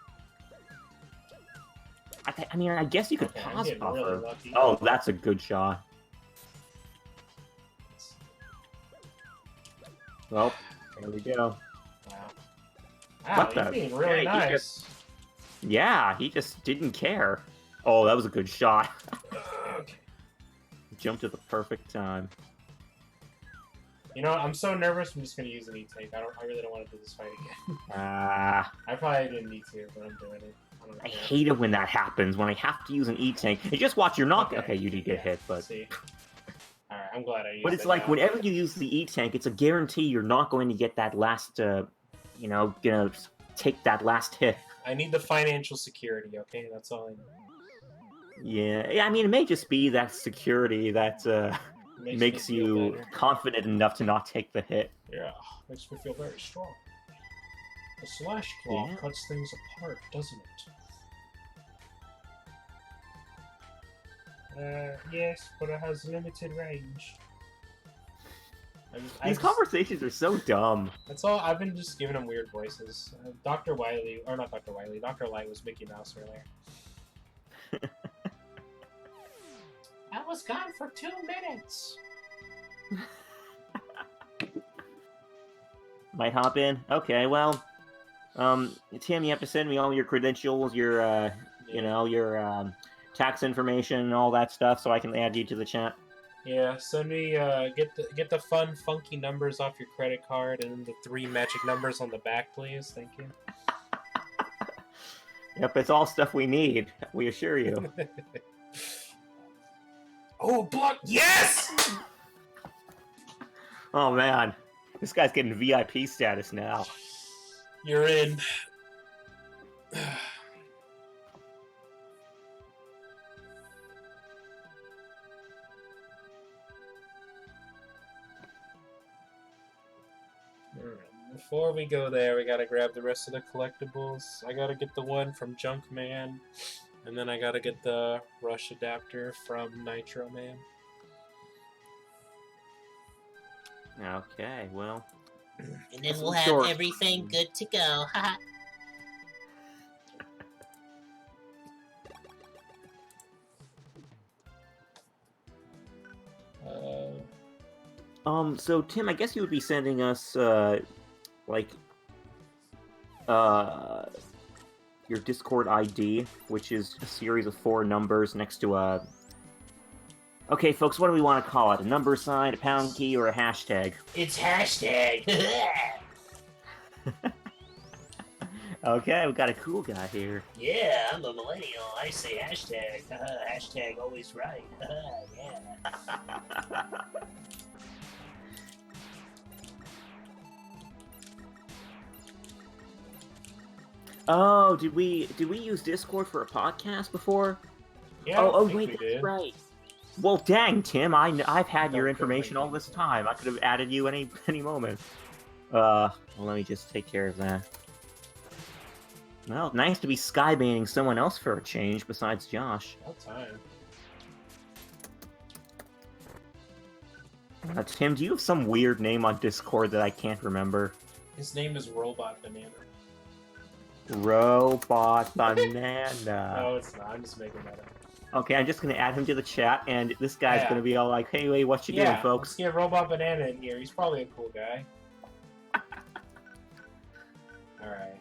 I mean, I guess you could Okay, I'm pause getting buffer. really lucky. Oh, that's a good shot. Well, there we go. Wow. Wow, What he's the- being really yeah, he nice. Yeah, he just didn't care. Oh, that was a good shot. Okay. Jumped at the perfect time. You know what? I'm so nervous. I'm just gonna use an E-tank. I really don't want to do this fight again. Ah, I probably didn't need to, but I'm doing it. don't I care. hate it when that happens, when I have to use an E-tank. You just watch your knock. Okay, you did get yeah, hit, but... See. Alright, I'm glad I used it. But it's like, now. whenever you use the E-tank, it's a guarantee you're not going to get that last, you know, gonna take that last hit. I need the financial security, okay? That's all I need. Yeah, I mean, it may just be that security that, makes me feel you better. confident enough to not take the hit. Yeah, makes me feel very strong. The slash claw Yeah. cuts things apart, doesn't it? Yes, but it has limited range. These conversations are so dumb. That's all. I've been just giving him weird voices. Dr. Wily, or not Dr. Wily, Dr. Light was Mickey Mouse earlier. I was gone for 2 minutes. Might hop in. Okay, well, Tim, you have to send me all your credentials, your, you know, your tax information and all that stuff, so I can add you to the chat. Yeah, send me get the fun, funky numbers off your credit card and the 3 magic numbers on the back, please. Thank you. Yep, it's all stuff we need. We assure you. Oh, block! Yes! Oh man, this guy's getting VIP status now. You're in. Before we go there, we gotta grab the rest of the collectibles. I gotta get the one from Junkman, and then I gotta get the Rush adapter from Nitro Man. Okay, well. And then Some we'll have short- everything good to go. Haha. So Tim, I guess you would be sending us, like, your Discord ID, which is a series of 4 numbers next to a... Okay, folks, what do we want to call it? A number sign, a pound key, or a hashtag? It's hashtag. Okay, we got a cool guy here. Yeah, I'm a millennial. I say hashtag. Hashtag always right. Yeah. Oh, did we use Discord for a podcast before? Yeah, Oh, I think wait, we that's did. right. Well, dang, Tim, I've had your Don't information all think this so. time. I could have added you any moment. Well, let me just take care of that. Well, nice to be skybanning someone else for a change besides Josh. About time. Tim, do you have some weird name on Discord that I can't remember? His name is Robot Banana. Robot Banana. No, it's not. I'm just making that up. Okay, I'm just gonna add him to the chat, and this guy's Yeah. gonna be all like, "Hey, wait, what you doing, Let's folks?" get Robot Banana in here. He's probably a cool guy. Alright.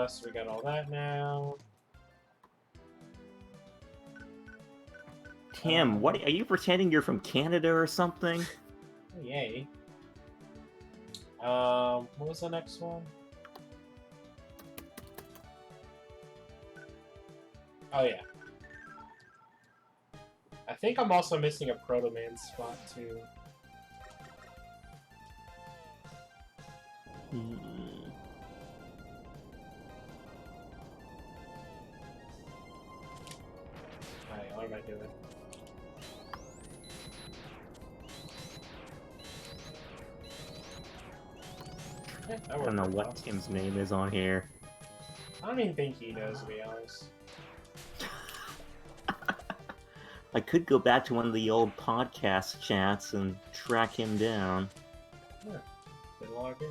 So we got all that now. Tim, what are you pretending you're from Canada or something? Oh, yay. What was the next one? Oh yeah. I think I'm also missing a Proto Man spot too. Alright, what am I doing? Yeah, that I worked don't know out what well. Tim's name is on here. I don't even think he knows, to be honest. I could go back to one of the old podcast chats and track him down. Then log in.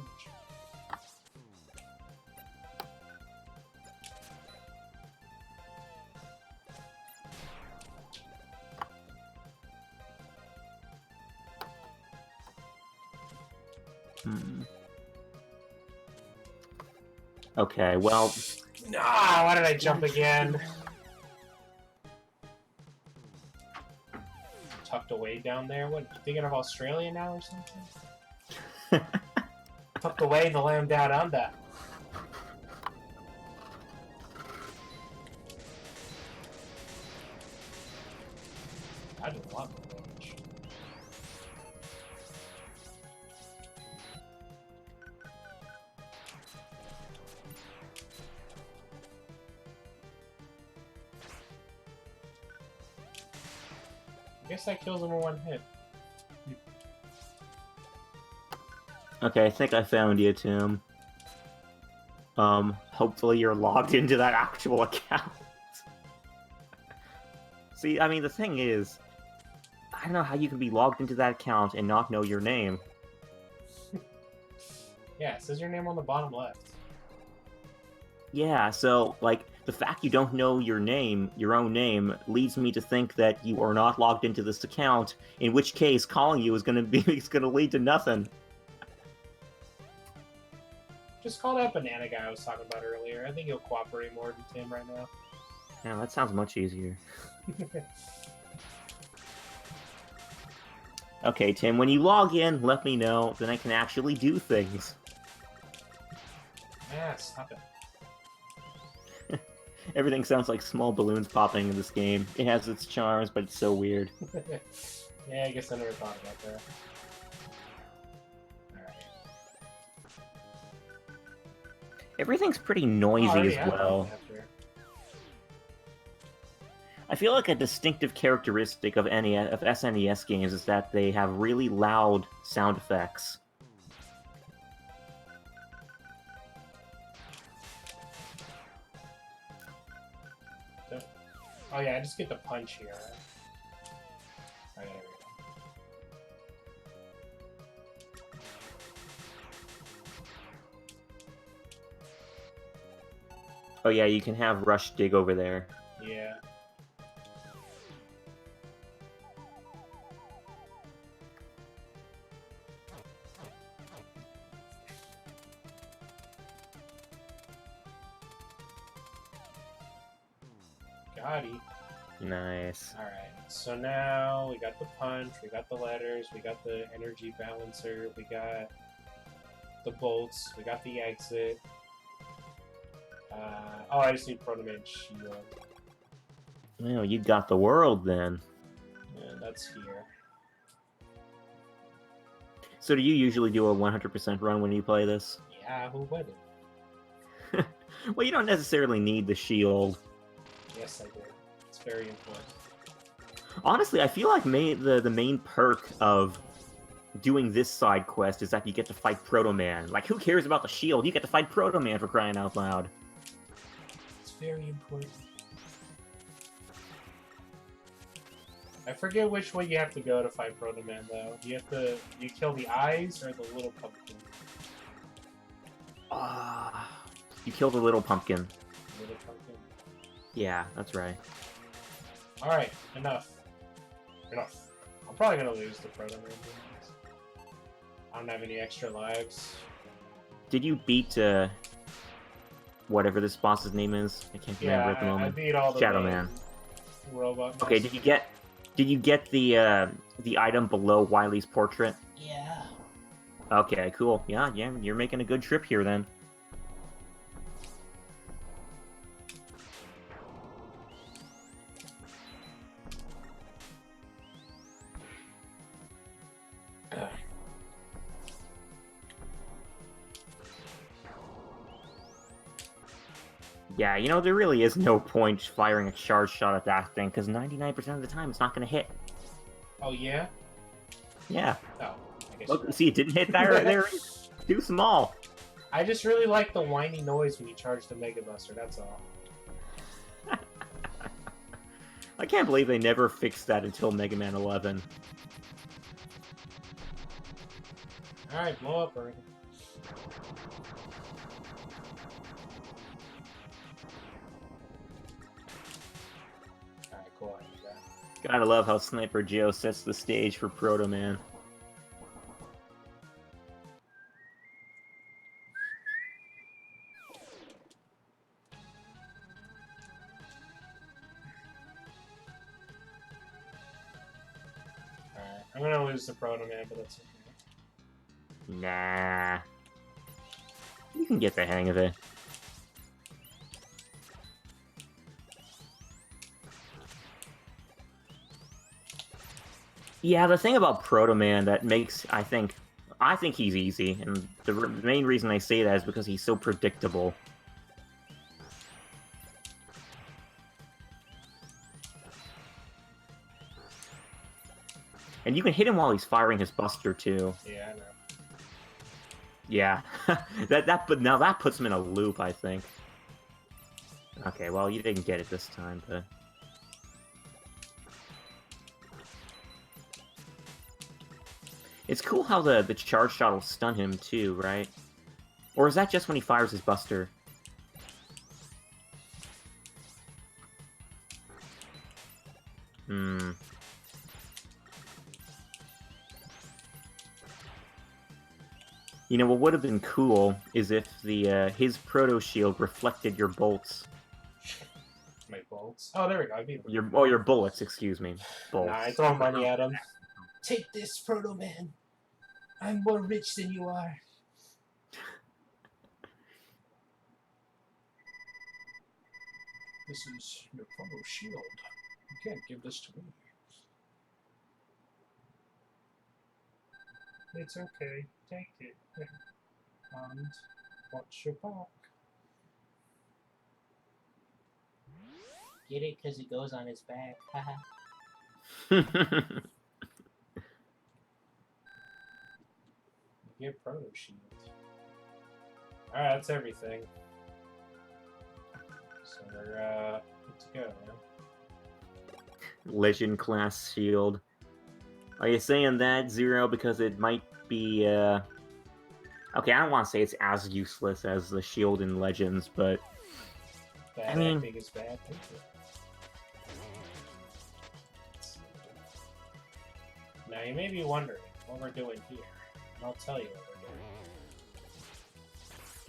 Okay, well... Ah, why did I jump again? Tucked away down there? What, you thinking of Australia now or something? Tucked away in the land down under. I do a lot more damage. I guess that kills him in one hit. Okay, I think I found you, Tim. Hopefully you're logged into that actual account. See, I mean, the thing is, I don't know how you can be logged into that account and not know your name. Yeah, it says your name on the bottom left. Yeah, so, like, the fact you don't know your name, your own name, leads me to think that you are not logged into this account, in which case calling you is gonna lead to nothing. Just call that banana guy I was talking about earlier. I think he'll cooperate more than Tim right now. Yeah, that sounds much easier. Okay, Tim, when you log in, let me know, then I can actually do things. Ah, stop it. Everything sounds like small balloons popping in this game. It has its charms, but it's so weird. Yeah, I guess I never thought about that. Alright. Everything's pretty noisy as well. I feel like a distinctive characteristic of SNES games is that they have really loud sound effects. Oh yeah, I just get the punch here. Oh, yeah, there we go. Oh yeah, you can have Rush dig over there. Yeah. Gotti. Nice. Alright, so now we got the punch, we got the letters, we got the energy balancer, we got the bolts, we got the exit. Oh, I just need Proto-Man Shield. Well, you got the world then. Yeah, that's here. So do you usually do a 100% run when you play this? Yeah, who wouldn't? Well, you don't necessarily need the shield. Yes, I do. It's very important. Honestly, I feel like the main perk of doing this side quest is that you get to fight Proto Man. Like, who cares about the shield? You get to fight Proto Man, for crying out loud. It's very important. I forget which way you have to go to fight Proto Man, though. You kill the eyes or the little pumpkin? You kill the little pumpkin. Little pumpkin. Yeah, that's right. Alright, enough. Enough. I'm probably gonna lose the Proto Man. I don't have any extra lives. Did you beat, whatever this boss's name is? I can't remember at the moment. I beat all the Shadow Man. robot. Okay, did you get the item below Wily's portrait? Yeah. Okay, cool. Yeah, you're making a good trip here then. Yeah, you know, there really is no point firing a charge shot at that thing, because 99% of the time it's not going to hit. Oh, yeah? Yeah. Oh, I guess. Look, see, it didn't hit that right there. Too small. I just really like the whiny noise when you charge the Mega Buster, that's all. I can't believe they never fixed that until Mega Man 11. Alright, blow up already. Alright, cool. I need that. Gotta love how Sniper Joe sets the stage for Proto Man. Alright, I'm gonna lose the Proto Man, but that's okay. Nah. You can get the hang of it. Yeah, the thing about Proto Man that makes, I think he's easy, and the main reason I say that is because he's so predictable. And you can hit him while he's firing his Buster too. Yeah, I know. Yeah, but now that puts him in a loop, I think. Okay, well, you didn't get it this time, but... It's cool how the charge shot will stun him, too, right? Or is that just when he fires his Buster? Hmm... You know, what would have been cool is if his Proto Shield reflected your bolts. My bolts. Oh, there we go. I beat him. Your bullets, excuse me. Bolts. Nah, I throw money at him. Take this, Proto Man. I'm more rich than you are. This is your Proto Shield. You can't give this to me. It's okay. Take it. And watch your back. Get it? Because it goes on his back. Haha. Get Proto Shield. Alright, that's everything. So we're good to go now. Legend class shield. Are you saying that, Zero, because it might be, Okay, I don't want to say it's as useless as the shield in Legends, but... Bad I mean... acting is bad. Now you may be wondering what we're doing here. And I'll tell you what we're doing.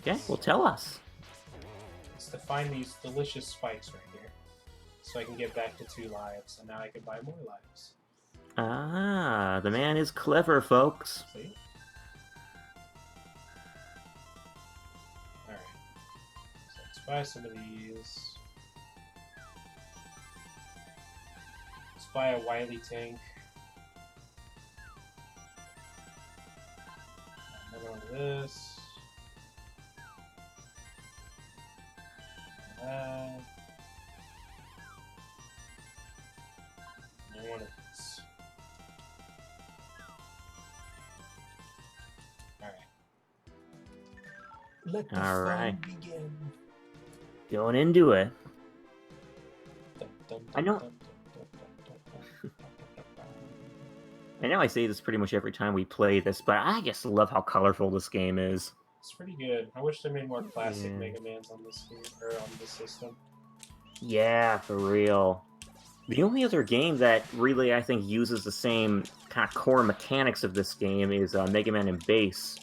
Okay, well, tell us. It's to find these delicious spikes right here. So I can get back to 2 lives, and now I can buy more lives. Ah, the man is clever, folks. See? Alright. So let's buy some of these. Let's buy a Wily tank. Another one of this. And one of these. Let the All right. fun begin. Going into it. I know- I know I say this pretty much every time we play this, but I just love how colorful this game is. It's pretty good. I wish they made more classic Yeah. Mega Mans on this game, or on this system. Yeah, for real. The only other game that really, I think, uses the same kind of core mechanics of this game is Mega Man and Bass.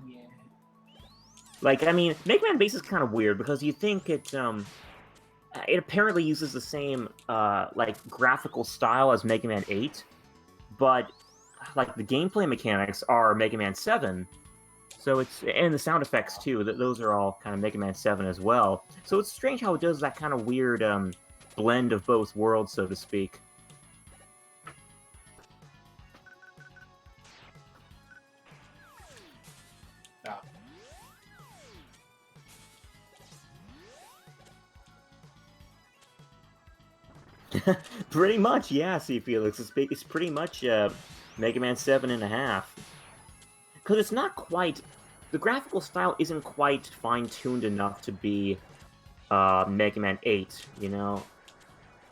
Yeah. Like, I mean, Mega Man Bass is kind of weird because you think it apparently uses the same, like, graphical style as Mega Man 8, but, like, the gameplay mechanics are Mega Man 7, so it's, and the sound effects, too, those are all kind of Mega Man 7 as well. So it's strange how it does that kind of weird, blend of both worlds, so to speak. Ah. Pretty much, yeah, see, Felix. It's pretty much Mega Man 7.5. Because it's not quite... The graphical style isn't quite fine-tuned enough to be Mega Man 8, you know?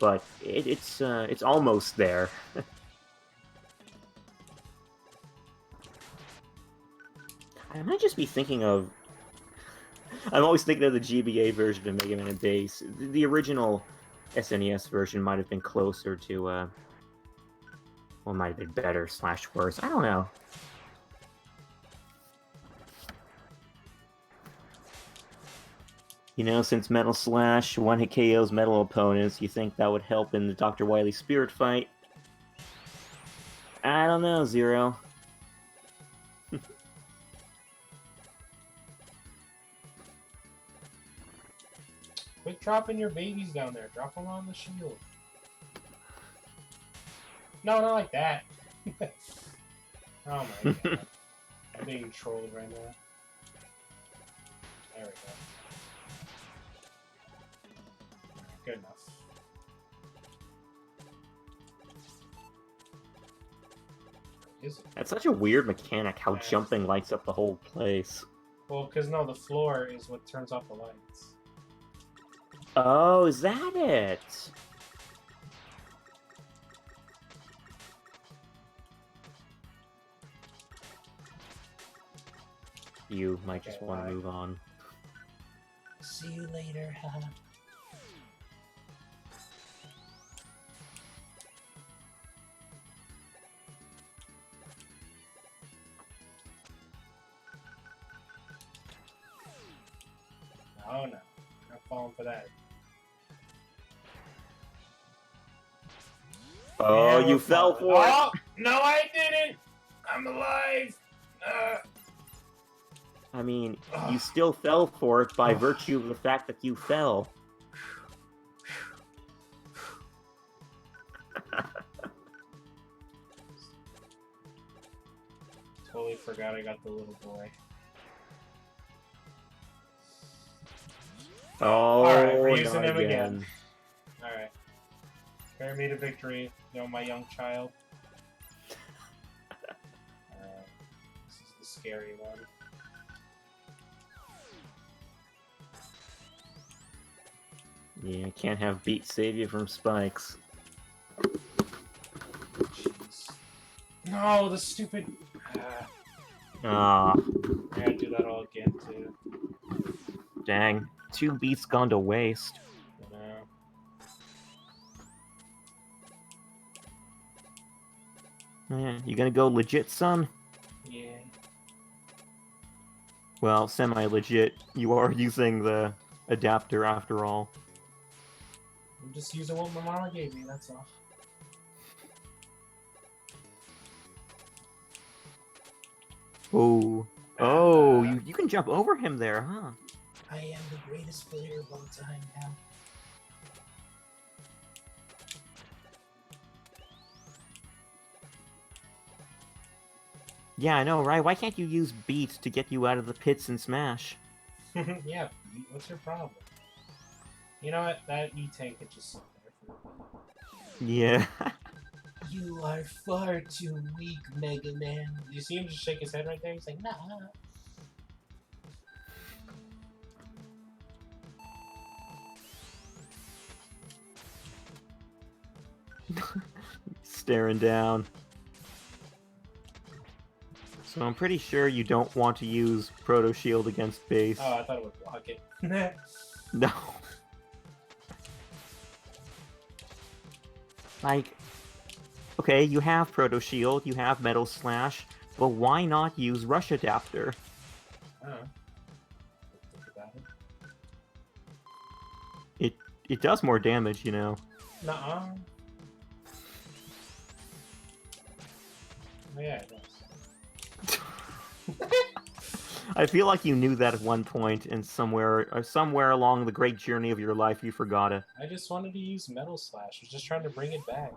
but it's almost there. I might just be thinking of. I'm always thinking of the GBA version of Mega Man and Bass. The original SNES version might have been closer to, well, might have been better / worse. I don't know. You know, since Metal Slash one-hit KOs metal opponents, you think that would help in the Dr. Wily Spirit fight? I don't know, Zero. Quit dropping your babies down there. Drop them on the shield. No, not like that. Oh my god. I'm being trolled right now. There we go. Good enough. Is it? That's such a weird mechanic, how jumping lights up the whole place. Well, because no, the floor is what turns off the lights. Oh, is that it? You might just Okay, want to bye. move on. See you later, haha. No, no. Not falling for that. Oh, Yeah, you we're fell falling. for it! Oh! No, I didn't! I'm alive! I mean, you still fell for it by Ugh. virtue of the fact that you fell. Totally forgot I got the little boy. Oh, Alright, we're using not him again. Alright. Carry me to victory, my young child. Alright. This is the scary one. Yeah, can't have Beat save you from spikes. Jeez. No, the stupid... Ah, I gotta do that all again, too. dang. 2 beats gone to waste. You know? Yeah, you gonna go legit, son? Yeah. Well, semi-legit. You are using the adapter after all. I'm just using what my mama gave me, that's all. Oh. Oh, you can jump over him there, huh? I am the greatest player of all time now. Yeah, I know, right? Why can't you use Beat to get you out of the pits in Smash? Yeah, what's your problem? You know what? That E-Tank could just sit there for Yeah. You are far too weak, Mega Man. You see him just shake his head right there? He's like, nah. Staring down. So I'm pretty sure you don't want to use Proto Shield against base. Oh, I thought it would block it. No. Like, okay, you have Proto Shield, you have Metal Slash, but why not use Rush Adapter? I don't know. Think about it. It does more damage, you know. Nuh-uh. Oh, yeah, it does. I feel like you knew that at one point, and somewhere along the great journey of your life, you forgot it. I just wanted to use Metal Slash. I was just trying to bring it back.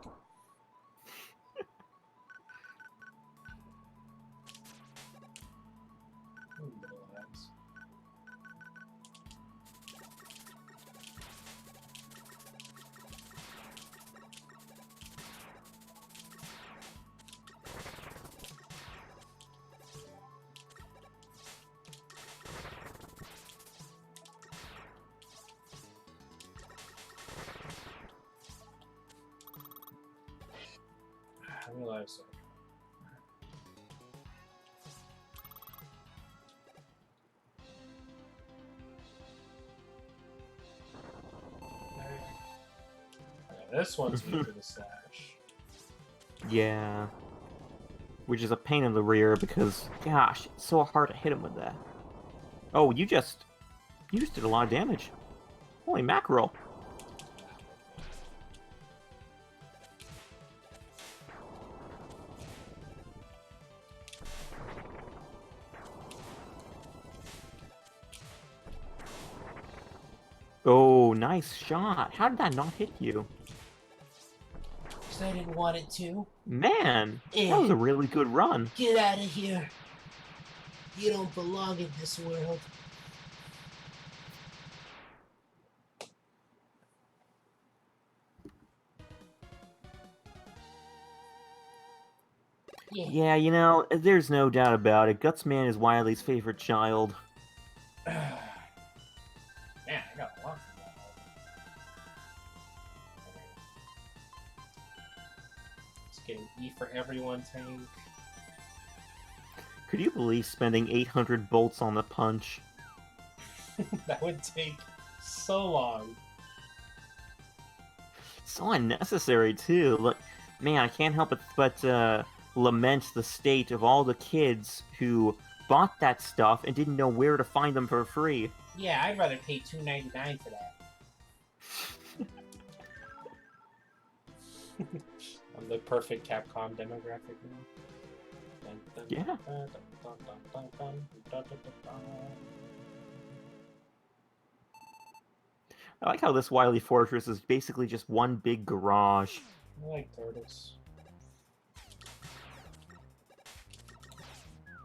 Ooh, little axe. have sword. This one's weak to the slash. Yeah. Which is a pain in the rear because, gosh, it's so hard to hit him with that. Oh, you just did a lot of damage. Holy mackerel. Oh, nice shot. How did that not hit you? Because I didn't want it to. Man, that was a really good run. Get out of here. You don't belong in this world. Yeah, you know, there's no doubt about it. Gutsman is Wiley's favorite child. Man, I got a lot from that. Let's get an E for everyone tank. Could you believe spending 800 bolts on the punch? That would take so long. So unnecessary, too. Look, man, I can't help but lament the state of all the kids who bought that stuff and didn't know where to find them for free. Yeah, I'd rather pay $2.99 for that. I'm the perfect Capcom demographic now. Yeah. I like how this Wily Fortress is basically just one big garage. I like turtles.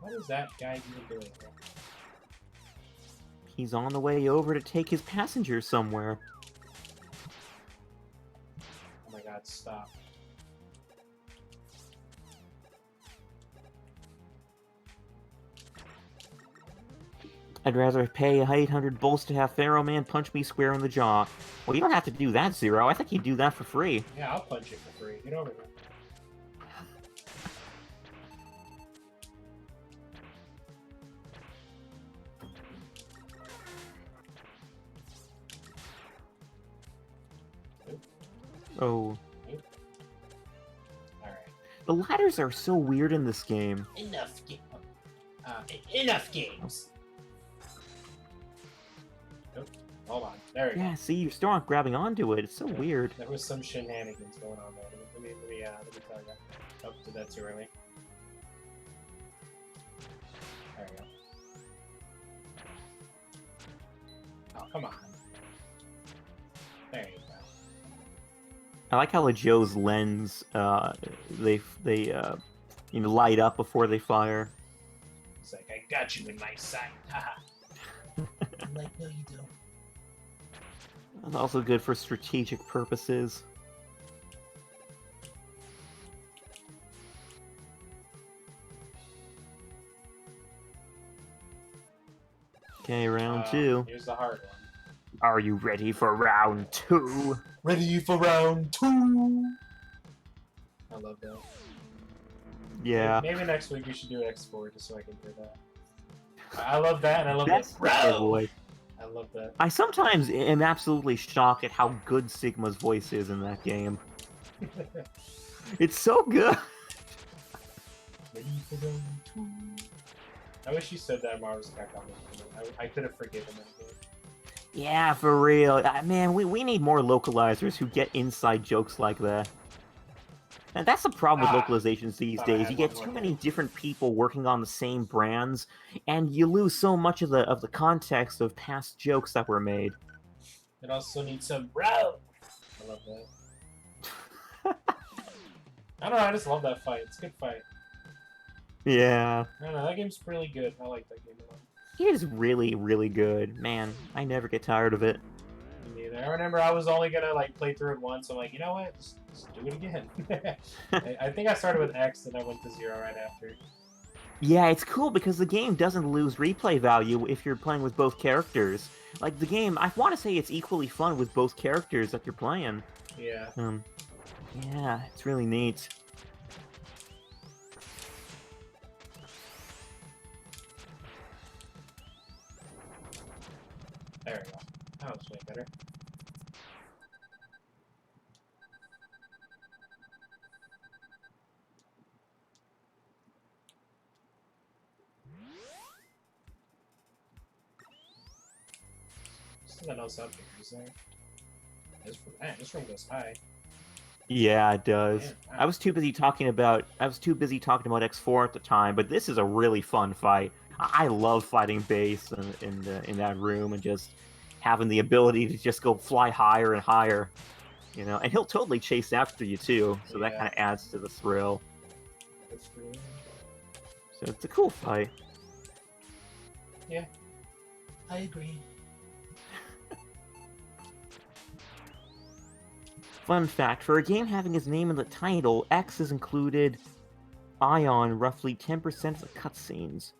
What is that guy even doing here? He's on the way over to take his passengers somewhere. Oh my god, stop. I'd rather pay 800 bolts to have Pharaoh Man punch me square in the jaw. Well, you don't have to do that, Zero. I think you'd do that for free. Yeah, I'll punch you for free. Get over here. Oh. Alright. The ladders are so weird in this game. Enough enough games. Hold on. There we go. Yeah, see, you're still not grabbing onto it. It's so weird. There was some shenanigans going on there. Let me tell you. Oh, did that too early. There we go. Oh, come on. There you go. I like how the Joe's lens, they light up before they fire. It's like, I got you in my sight. Haha. I'm like, no, you don't. It's also good for strategic purposes. Okay, round 2. Here's the hard one. Are you ready for round 2? Ready for round 2! I love that. Yeah. Maybe next week we should do X4 just so I can hear that. I love that, and I love That's that. the boy. I love that. I sometimes am absolutely shocked at how good Sigma's voice is in that game. It's so good. Ready for round 2. I wish you said that Marvel's Capcom. I could have forgiven that. Yeah, for real. Man, we need more localizers who get inside jokes like that. And that's the problem with localizations these days. You get too many different people working on the same brands, and you lose so much of the context of past jokes that were made. It also needs some bro. I love that. I don't know. I just love that fight. It's a good fight. Yeah. I don't know. That game's really good. I like that game a lot. It is really, really good. Man, I never get tired of it. Me neither. I remember I was only gonna like play through it once. I'm like, you know what? Just do it again. I think I started with X and I went to 0 right after. Yeah, it's cool because the game doesn't lose replay value if you're playing with both characters. Like, the game, I want to say it's equally fun with both characters that you're playing. Yeah. Yeah, it's really neat. There we go. That was way better. Still got no subfigures there. This room goes high. Yeah, it does. Man, I was too busy talking about X4 at the time, but this is a really fun fight. I love fighting base in that room and just having the ability to just go fly higher and higher, you know. And he'll totally chase after you too, so that Yeah. kind of adds to the thrill. That's true. So it's a cool fight. Yeah, I agree. Fun fact, for a game having his name in the title, X is included Ion roughly 10% of the cutscenes.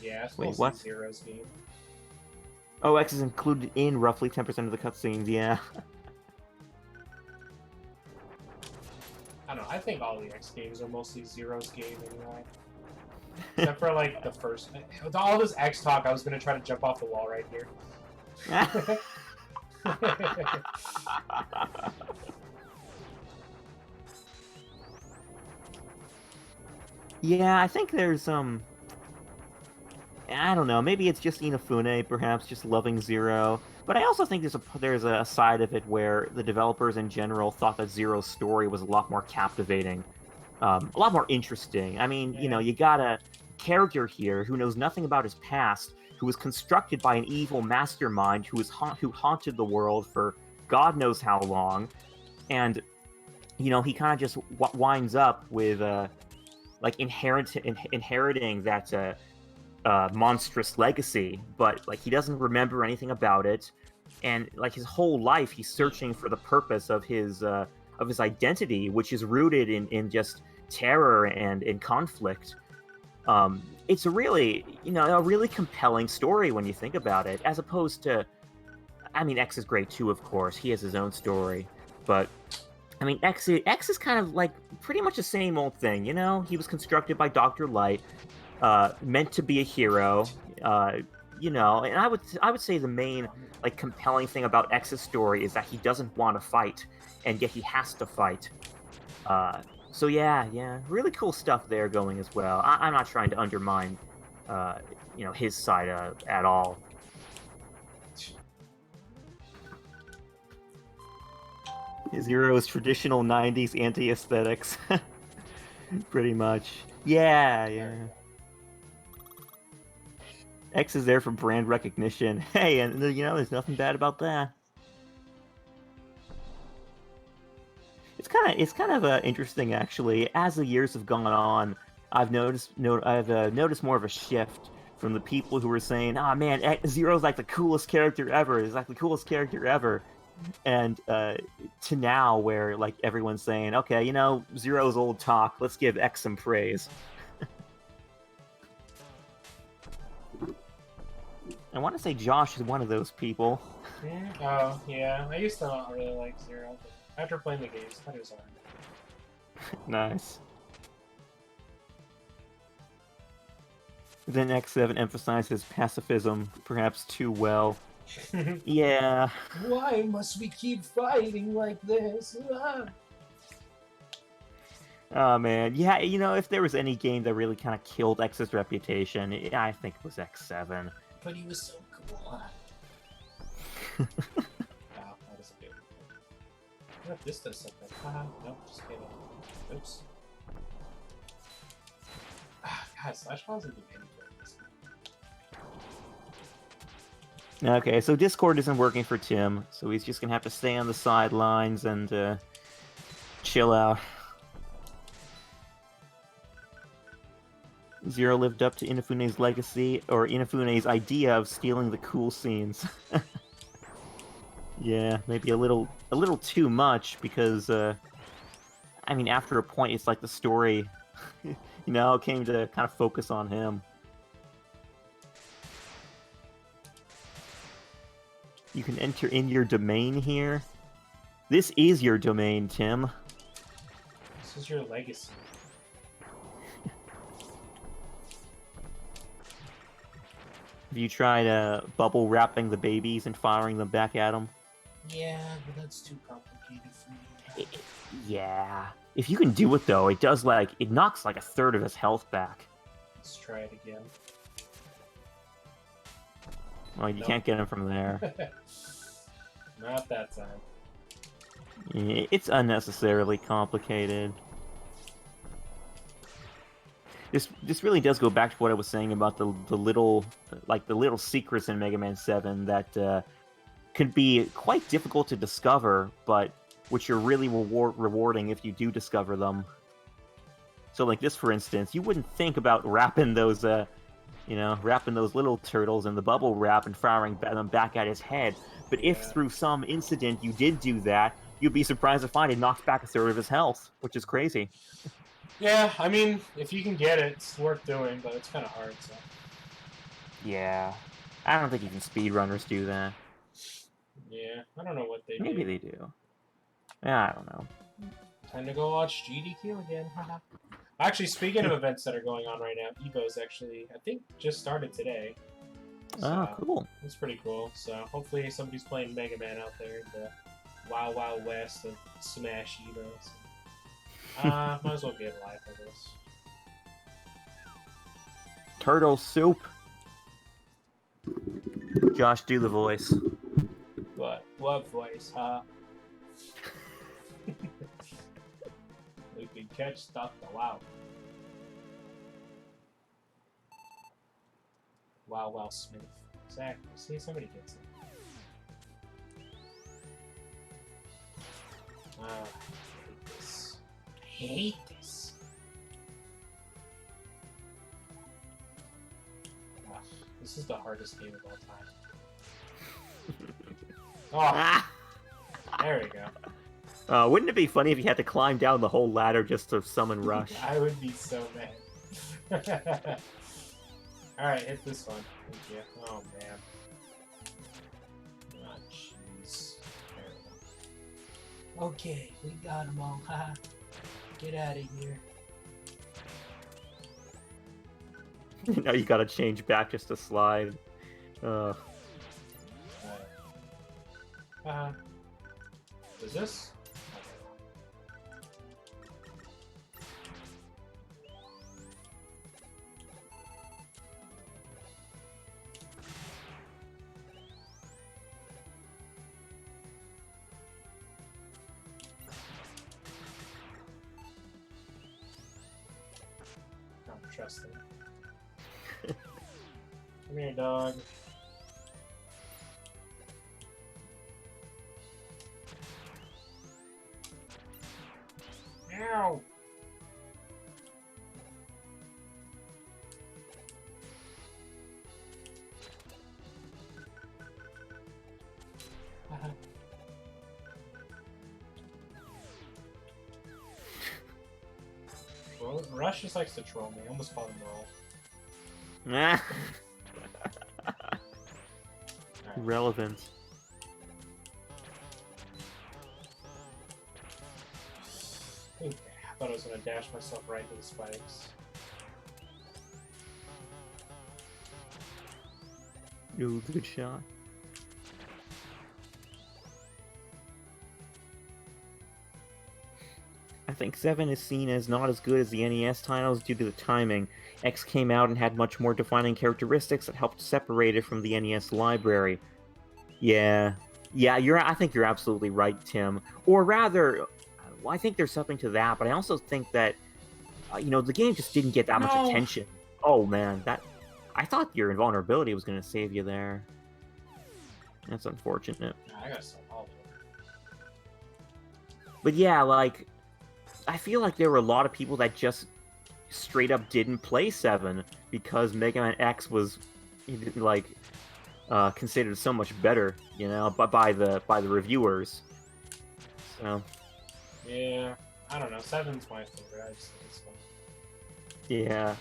Yeah, it's Wait, mostly what? Zero's game. Oh, X is included in roughly 10% of the cutscenes, yeah. I don't know. I think all the X games are mostly Zero's game anyway. Except for like the first. With all this X talk, I was gonna try to jump off the wall right here. Yeah, I think there's I don't know, maybe it's just Inafune, perhaps just loving Zero. But I also think there's a side of it where the developers in general thought that Zero's story was a lot more captivating, a lot more interesting. I mean, you know, Yeah. you got a character here who knows nothing about his past, who was constructed by an evil mastermind who haunted the world for God knows how long, and you know he kind of just winds up with like inheriting that monstrous legacy, but like he doesn't remember anything about it, and like his whole life he's searching for the purpose of his identity, which is rooted in just terror and in conflict. It's a really, you know, a really compelling story when you think about it, as opposed to, I mean, X is great too, of course. He has his own story, but I mean, X is kind of like pretty much the same old thing, you know. He was constructed by Dr. Light, meant to be a hero, you know. And I would say the main like compelling thing about X's story is that he doesn't want to fight, and yet he has to fight. So yeah, really cool stuff there going as well. I'm not trying to undermine, you know, his side at all. Zero's traditional '90s anti-aesthetics, pretty much. Yeah. X is there for brand recognition. Hey, and you know, there's nothing bad about that. It's kind of interesting actually. As the years have gone on, I've noticed more of a shift from the people who were saying, "Ah, man, Zero's like the coolest character ever. It's like the coolest character ever," and to now where like everyone's saying, "Okay, you know, Zero's old talk. Let's give X some praise." I want to say Josh is one of those people. Oh, yeah. I used to not really like Zero, but after playing the games, I thought it was alright. Nice. Then X7 emphasizes pacifism perhaps too well. Yeah. Why must we keep fighting like this? Oh man, yeah. You know, if there was any game that really kind of killed X's reputation, I think it was X7. But he was so cool. Wow, that was good. What if this does something? Haha, nope, just kidding. Oops. God, Slash Ball isn't doing anything. Okay, so Discord isn't working for Tim, so he's just gonna have to stay on the sidelines and chill out. Zero lived up to Inafune's legacy, or Inafune's idea of stealing the cool scenes. Yeah, maybe a little too much, because I mean, after a point, it's like the story, you know, came to kind of focus on him. You can enter in your domain here. This is your domain, Tim. This is your legacy. you tried bubble wrapping the babies and firing them back at them? Yeah, but that's too complicated for me. Yeah. If you can do it though, it does like it knocks like a third of his health back. Let's try it again. Well, you Nope. can't get him from there. Not that time. It's unnecessarily complicated. This really does go back to what I was saying about the little secrets in Mega Man 7 that could be quite difficult to discover, but which are really rewarding if you do discover them. So like this, for instance, you wouldn't think about wrapping those wrapping those little turtles in the bubble wrap and firing them back at his head. But if through some incident you did do that, you'd be surprised to find it knocks back a third of his health, which is crazy. Yeah, I mean, if you can get it, it's worth doing, but it's kind of hard, so. Yeah. I don't think even speedrunners do that. Yeah, I don't know what they Maybe do. they do. Yeah, I don't know. Time to go watch GDQ again. Actually, speaking of events that are going on right now, Evo's actually, I think, just started today. So, cool. it's pretty cool. So hopefully somebody's playing Mega Man out there in the Wild Wild West of Smash Evos. Might as well get live for this. Turtle soup. Josh, do the voice. What voice, huh? We can catch Dr. Wow. Wow Smith. Exactly. See, somebody gets it. I hate this. I hate this. Ugh, this is the hardest game of all time. Oh, there we go. Wouldn't it be funny if you had to climb down the whole ladder just to summon Rush? I would be so mad. Alright, hit this one. Thank you. Oh, man. Oh, jeez. Okay, we got them all. Haha. Get out of here. Now you gotta change back just to slide. Is this? Don't trust him. Come here, dog. Ow! Rush just likes to troll me. I almost called him roll. Nah. Alright. Relevant. Okay, I thought I was gonna dash myself right into the spikes. Ooh, good shot. I think 7 is seen as not as good as the NES titles due to the timing. X came out and had much more defining characteristics that helped separate it from the NES library. Yeah, I think you're absolutely right, Tim. Or rather, well, I think there's something to that, but I also think that, the game just didn't get that much attention. Oh man, I thought your invulnerability was going to save you there. That's unfortunate. I got some all of it. But yeah, I feel like there were a lot of people that just straight up didn't play 7 because Mega Man X was considered so much better, but by the reviewers. So Yeah, I don't know. 7's my favorite. I just think it's fun. yeah,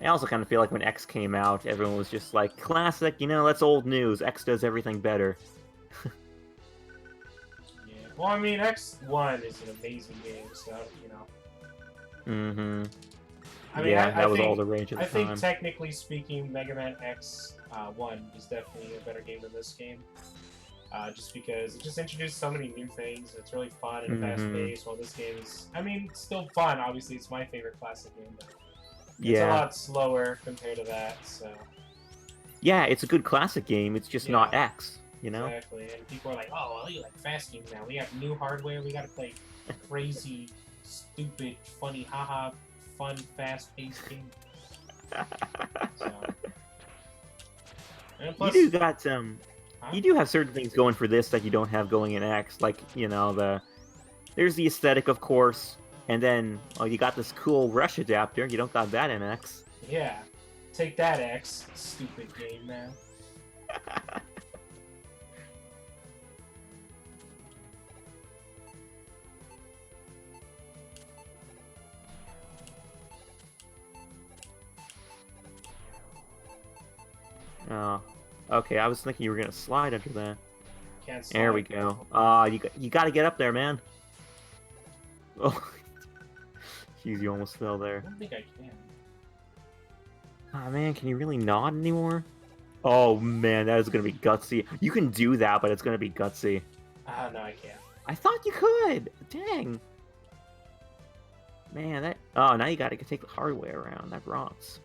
I also kind of feel like when X came out, everyone was just like, classic, that's old news. X does everything better. Yeah. Well, I mean, X1 is an amazing game, so, Mm-hmm. I mean, yeah, I that was think, all the rage at the I think time. technically speaking, Mega Man X 1 is definitely a better game than this game. Just because it just introduced so many new things. It's really fun and fast-paced, while this game is, I mean, still fun. Obviously, it's my favorite classic game, but it's a Yeah. lot slower compared to that, so... Yeah, it's a good classic game. It's just not Yeah. X, you know? Exactly, and people are like, oh, well, you like fast games now. We have new hardware, we gotta play crazy, stupid, funny, haha, fun, fast-paced game. So... And You plus... do got Huh? you do have certain things going for this that you don't have going in X, like, you know, there's the aesthetic, of course, and then you got this cool Rush adapter. You don't got that in X. Yeah. Take that, X. Stupid game, man. Oh, okay. I was thinking you were gonna slide under that. Can't slide. There we go. You got to get up there, man. Oh, jeez, you almost fell I there. don't think I can. Oh man, can you really not anymore? Oh man, that is gonna be gutsy. You can do that, but it's gonna be gutsy. Ah, no, I can't. I thought you could. Dang. Man, that. Oh, now you gotta take the hard way around. That rocks.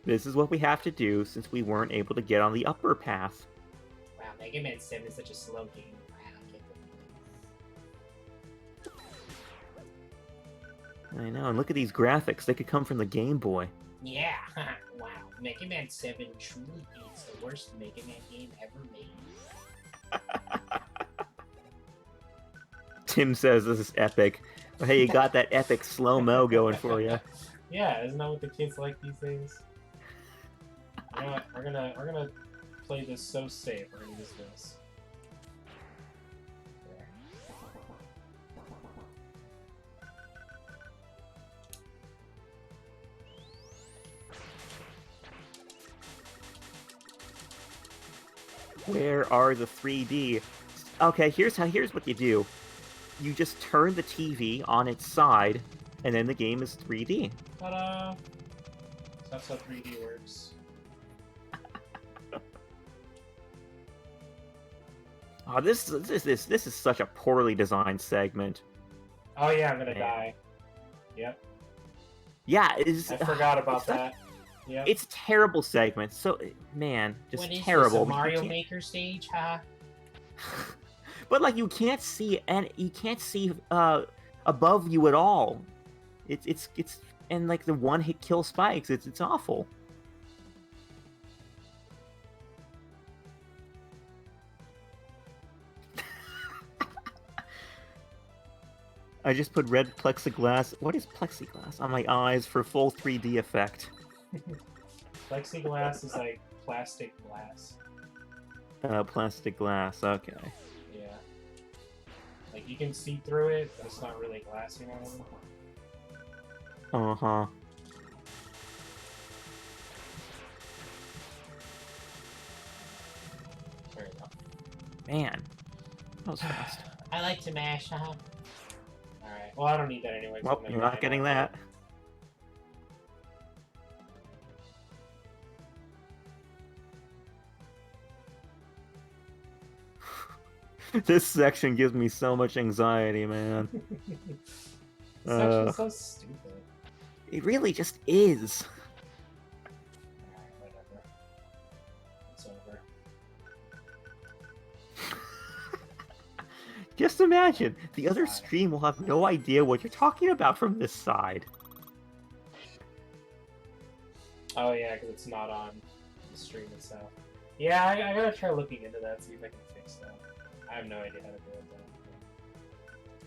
This is what we have to do since we weren't able to get on the upper path. Wow, Mega Man 7 is such a slow game. Wow, I can't believe it. I know, and look at these graphics. They could come from the Game Boy. Yeah, wow. Mega Man 7 truly is the worst Mega Man game ever made. Tim says this is epic. But hey, you got that epic slow-mo going for you. Yeah, isn't that what the kids like these days? You know what? We're gonna play this so safe. We're gonna use this. Where are the 3D? Okay, here's what you do. You just turn the TV on its side, and then the game is 3D. Ta-da! That's how 3D works. Oh, this is such a poorly designed segment. Oh yeah, I'm gonna Man. die. Yep. Yeah, it's. I forgot about it's such- that. Yep. It's a terrible segment. So, man, just What is terrible. this, a but you Mario can't- Maker stage, huh? But like you can't see above you at all. It's and like the one hit kill spikes. It's awful. I just put red plexiglass. What is plexiglass on my eyes for full 3D effect? Plexiglass is like plastic glass. Plastic glass. Okay. Yeah. Like you can see through it, but it's not really glass, you know what I mean? Uh-huh. There you go. Man. That was fast. I like to mash, huh? Alright. Well, I don't need that anyway. 'cause Well, I'm gonna you're die not getting now. that. This section gives me so much anxiety, man. This section's so stupid. It really just is. Alright, whatever. It's over. Just imagine, the other stream will have no idea what you're talking about from this side. Oh yeah, because it's not on the stream itself. Yeah, I gotta try looking into that, see if I can fix that. I have no idea how to do it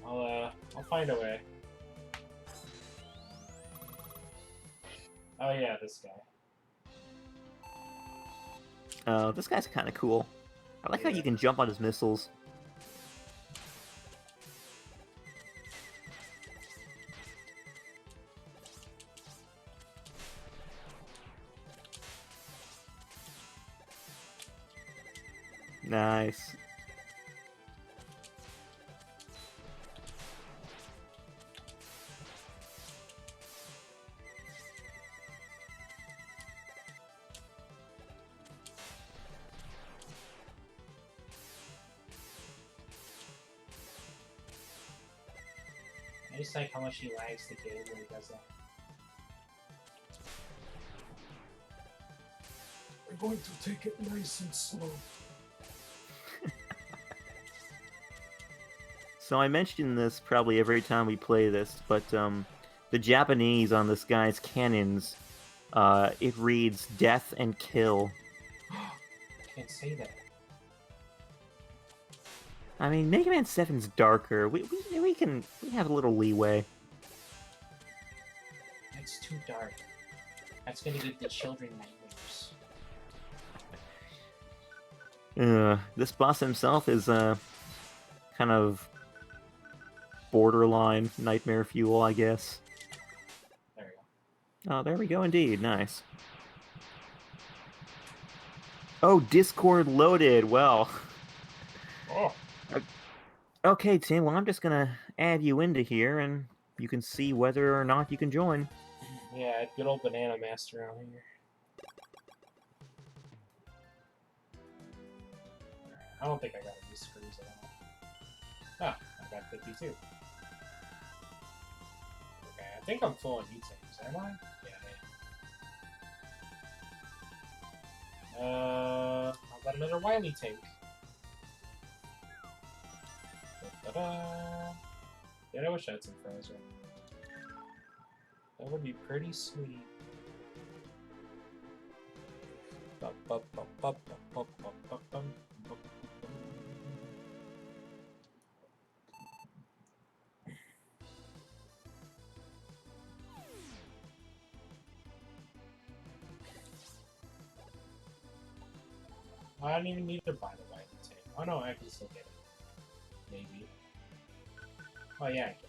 though. I'll find a way. Oh yeah, this guy. This guy's kind of cool. I like how you can jump on his missiles. Nice. I just like how much he lags the game when he does that. We're going to take it nice and slow. So I mention this probably every time we play this, but the Japanese on this guy's cannons, it reads death and kill. Can't say that. I mean, Mega Man 7's darker. We have a little leeway. That's too dark. That's gonna give the children nightmares. This boss himself is kind of borderline nightmare fuel, I guess. There we go. Oh, there we go indeed. Nice. Oh, Discord loaded. Well. Oh. Okay, Tim. Well, I'm just gonna add you into here, and you can see whether or not you can join. Yeah, good old Banana Master out here. I don't think I got any screws at all. Oh, I got 52. Okay, I think I'm full on mutates, am I? Yeah, how about another Wily tank? Da-da-da. Yeah, I wish I had some frozen. That would be pretty sweet. I don't even need to buy the Wily tank. Oh no, I can still get it. Maybe. Oh yeah, I can.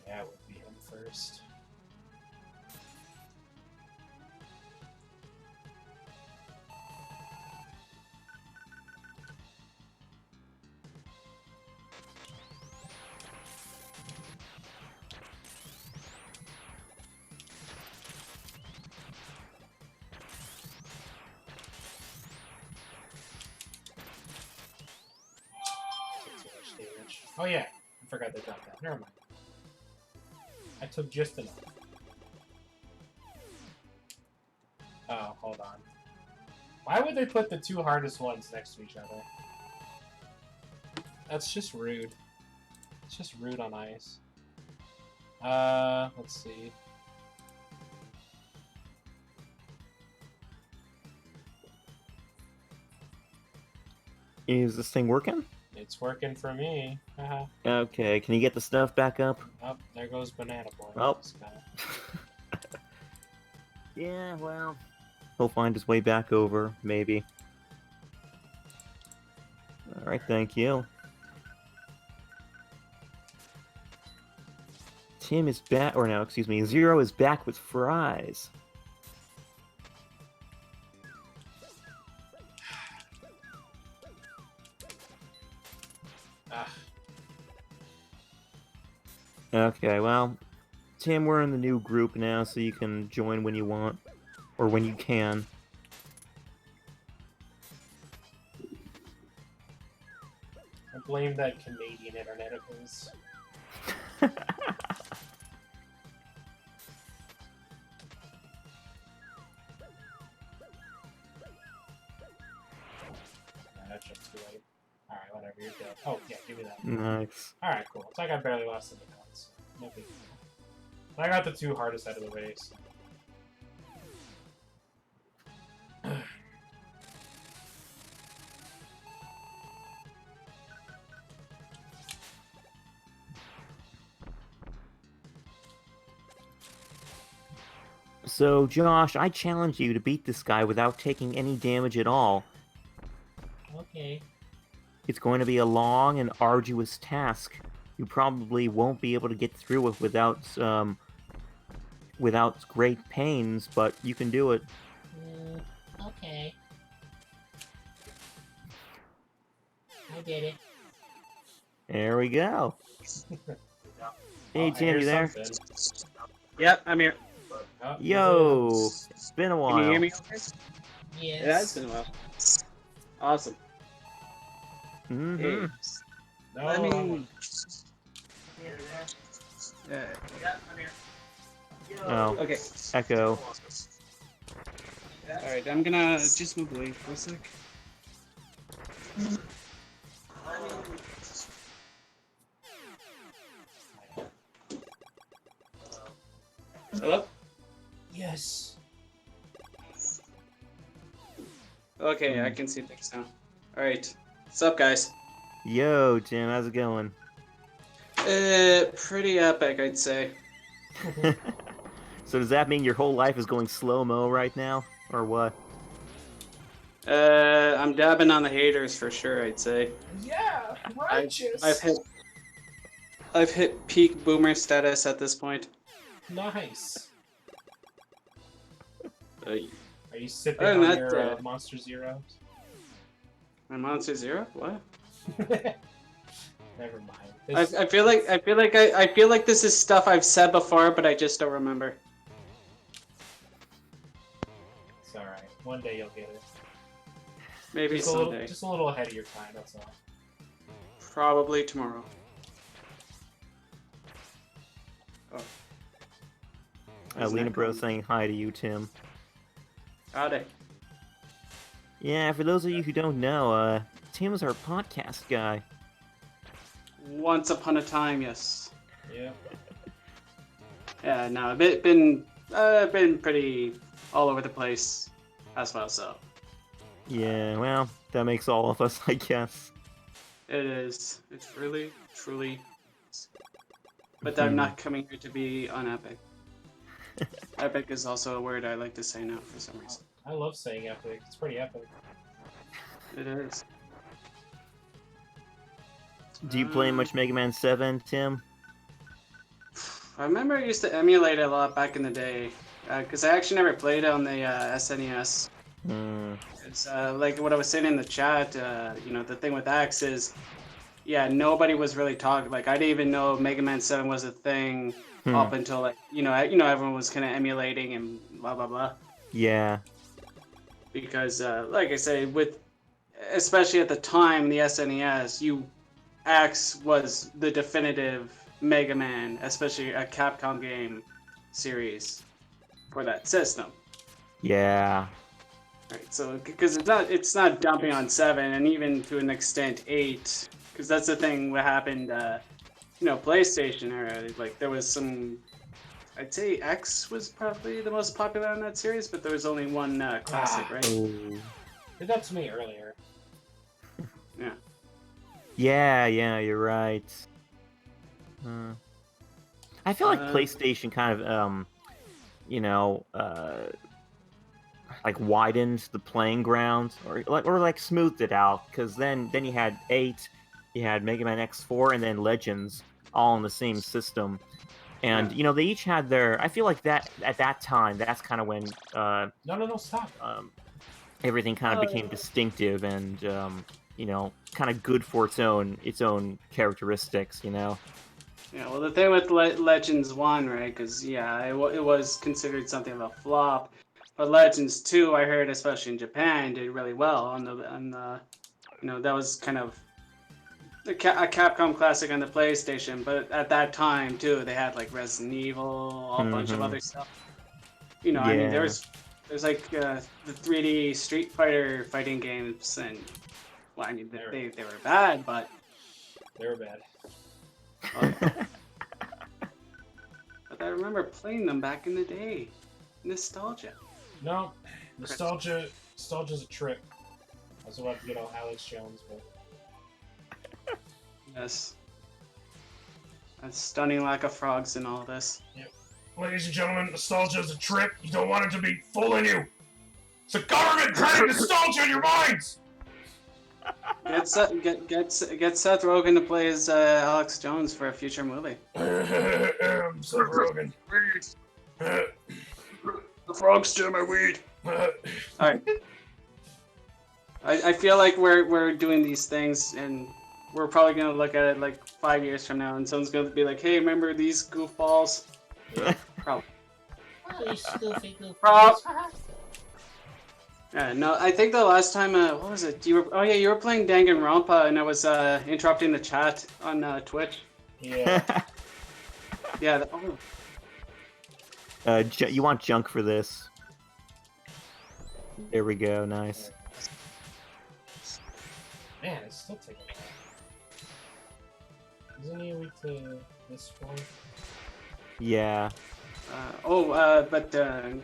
Yeah, it would be him first. Oh yeah, I forgot to drop that. Never mind. I took just enough. Oh, hold on. Why would they put the two hardest ones next to each other? That's just rude. It's just rude on ice. Let's see. Is this thing working? It's working for me. Haha. Okay, can you get the stuff back up? Oh, there goes Banana Boy. Oh. This guy. Yeah, well, he'll find his way back over, maybe. Alright, thank you. Tim is back, or no, excuse me, Zero is back with fries. Ah. Okay, well, Tim, we're in the new group now, so you can join when you want. Or when you can. I blame that Canadian internet of his. That's just too late. Alright, whatever, you're good. Oh, yeah, give me that. Nice. Alright, cool. It's like I barely lost any points. No big deal. I got the two hardest out of the race. So, Josh, I challenge you to beat this guy without taking any damage at all. Okay. It's going to be a long and arduous task. You probably won't be able to get through it without great pains, but you can do it. Okay. I did it. There we go. Hey, I Tim, hear you there? something. Yep, I'm here. Oh, Yo, it's been a while. Can you hear me? Okay? Yes. It has been a while. Awesome. Mm-hmm. Hey, No, let I'm- me. Yeah, I'm here. Oh, Okay. Echo. All right, I'm gonna just move away for a sec. Hello? Yes. Okay, I can see things now. All right. What's up, guys? Yo, Tim, how's it going? Pretty epic, I'd say. So does that mean your whole life is going slow-mo right now, or what? I'm dabbing on the haters for sure, I'd say. Yeah, I've hit peak boomer status at this point. Nice. Uh, Are you sipping Other than on that, your Monster Zero? my Monster Zero? What? Never mind. I feel like this is stuff I've said before, but I just don't remember. It's alright. One day you'll get it. Maybe Just someday. just a little ahead of your time, that's all. Probably tomorrow. Oh. Lena Bro saying hi to you, Tim. Howdy. Yeah, for those of you who don't know, Tim's our podcast guy. Once upon a time, yes. Yeah. Yeah, no, a bit been pretty all over the place as well. So Yeah, well, that makes all of us, I guess. it is. It's really, truly. But I'm not coming here to be unepic. Epic is also a word I like to say now for some reason. I love saying epic. It's pretty epic. It is. Do you play much Mega Man 7, Tim? I remember I used to emulate it a lot back in the day, because I actually never played it on the SNES. Hmm. It's like what I was saying in the chat. You know, the thing with X is, yeah, nobody was really talking. Like, I didn't even know Mega Man 7 was a thing up until like you know everyone was kind of emulating and blah blah blah. Yeah. Because like I say, with especially at the time the SNES, X was the definitive Mega Man, especially a Capcom game series for that system. Yeah. Right, so because it's not dumping on 7 and even to an extent 8, because that's the thing what happened. You know, PlayStation era, like there was some. I'd say X was probably the most popular in that series, but there was only one classic, right? Oh. Did that to me earlier. Yeah, you're right. I feel like Uh, PlayStation kind of, like widened the playing ground, or like smoothed it out, because then you had 8, you had Mega Man X4, and then Legends, all in the same system. And Yeah. they each had their. I feel like that at that time, that's kind of when No, stop. everything kind of became distinctive and kind of good for its own characteristics. Yeah, well, the thing with Legends 1, right? Because yeah, it was considered something of a flop, but Legends 2, I heard, especially in Japan, did really well on the that was kind of a Capcom classic on the PlayStation. But at that time too, they had like Resident Evil, a bunch of other stuff. I mean, there's like the 3D Street Fighter fighting games, and well, I mean they were bad, but They were bad. but I remember playing them back in the day. Nostalgia. No, nostalgia's a trick. I was about to get all Alex Jones, but Yes. A stunning lack of frogs in all this. Yep. Ladies and gentlemen, nostalgia is a trick. You don't want it to be fooling you. It's a government planting nostalgia in your minds. Get Seth Rogen to play as Alex Jones for a future movie. I'm Seth Rogen. The frog steal my weed. Alright. I feel like we're doing these things and we're probably gonna look at it like 5 years from now and someone's gonna be like, hey, remember these goofballs? Yeah. Probably. Oh, you goofy. Prob- no, I think the last time, what was it? You were playing Danganronpa and I was interrupting the chat on Twitch. Yeah. Yeah. You want junk for this? There we go. Nice. Man, it's still taking a while. Isn't he weak to this one? Yeah. But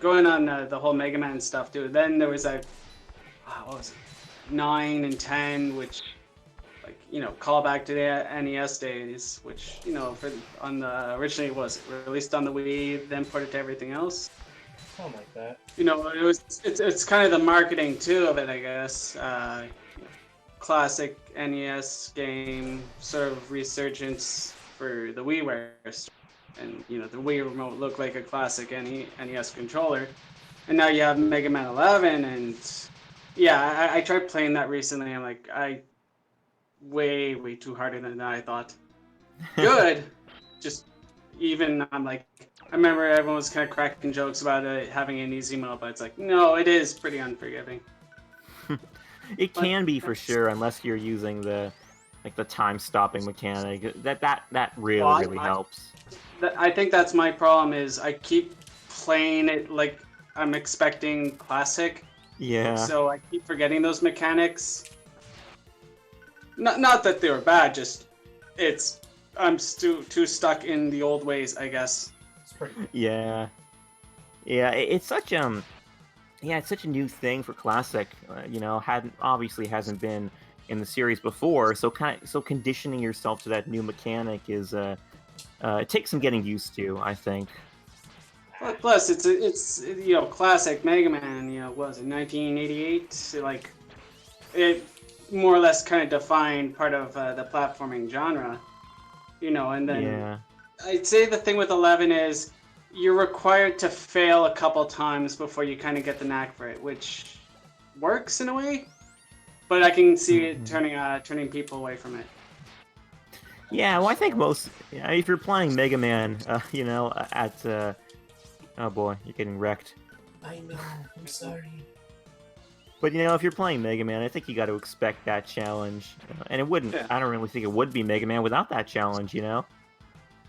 going on the whole Mega Man stuff, too. Then there was what was it? 9 and 10, which, like, call back to the NES days, which, originally was released on the Wii, then ported to everything else. Something like that. It's kind of the marketing too of it, I guess. Classic NES game, sort of resurgence for the WiiWare, and the Wii remote looked like a classic NES controller, and now you have Mega Man 11, and yeah, I tried playing that recently. I'm like, way too harder than I thought. Good, just even I'm like. I remember everyone was kind of cracking jokes about it having an easy mode, but it's like, no, it is pretty unforgiving. It can be for sure, unless you're using the time-stopping mechanic. That really helps. I think that's my problem. Is I keep playing it like I'm expecting classic. Yeah. So I keep forgetting those mechanics. Not that they were bad, just I'm too stuck in the old ways, I guess. Yeah, it's such it's such a new thing for classic. Hasn't been in the series before, so conditioning yourself to that new mechanic is it takes some getting used to, I think. Plus, it's classic Mega Man. What was it, 1988? Like, it more or less kind of defined part of the platforming genre. And then. Yeah. I'd say the thing with 11 is you're required to fail a couple times before you kind of get the knack for it, which works in a way, but I can see it turning people away from it. Yeah, well, I think if you're playing Mega Man, oh boy, you're getting wrecked. I know, I'm sorry. But if you're playing Mega Man, I think you got to expect that challenge, and it wouldn't. Yeah. I don't really think it would be Mega Man without that challenge,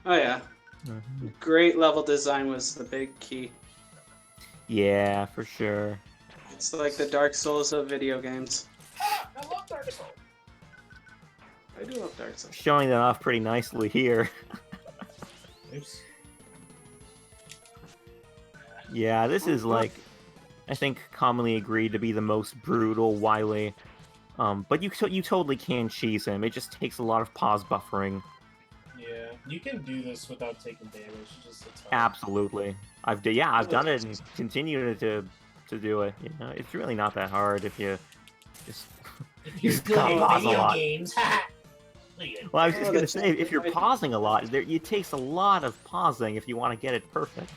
Oh yeah. Mm-hmm. Great level design was the big key. Yeah, for sure. It's like the Dark Souls of video games. I love Dark Souls. I do love Dark Souls. Showing that off pretty nicely here. Oops. Yeah, this is I think commonly agreed to be the most brutal Wily. But you totally can cheese him. It just takes a lot of pause buffering. Yeah, you can do this without taking damage. Just Absolutely. I've done it and continue to do it. It's really not that hard if you just. If you're good at video games. Well, I was just gonna say, if you're pausing a lot, it takes a lot of pausing if you want to get it perfect.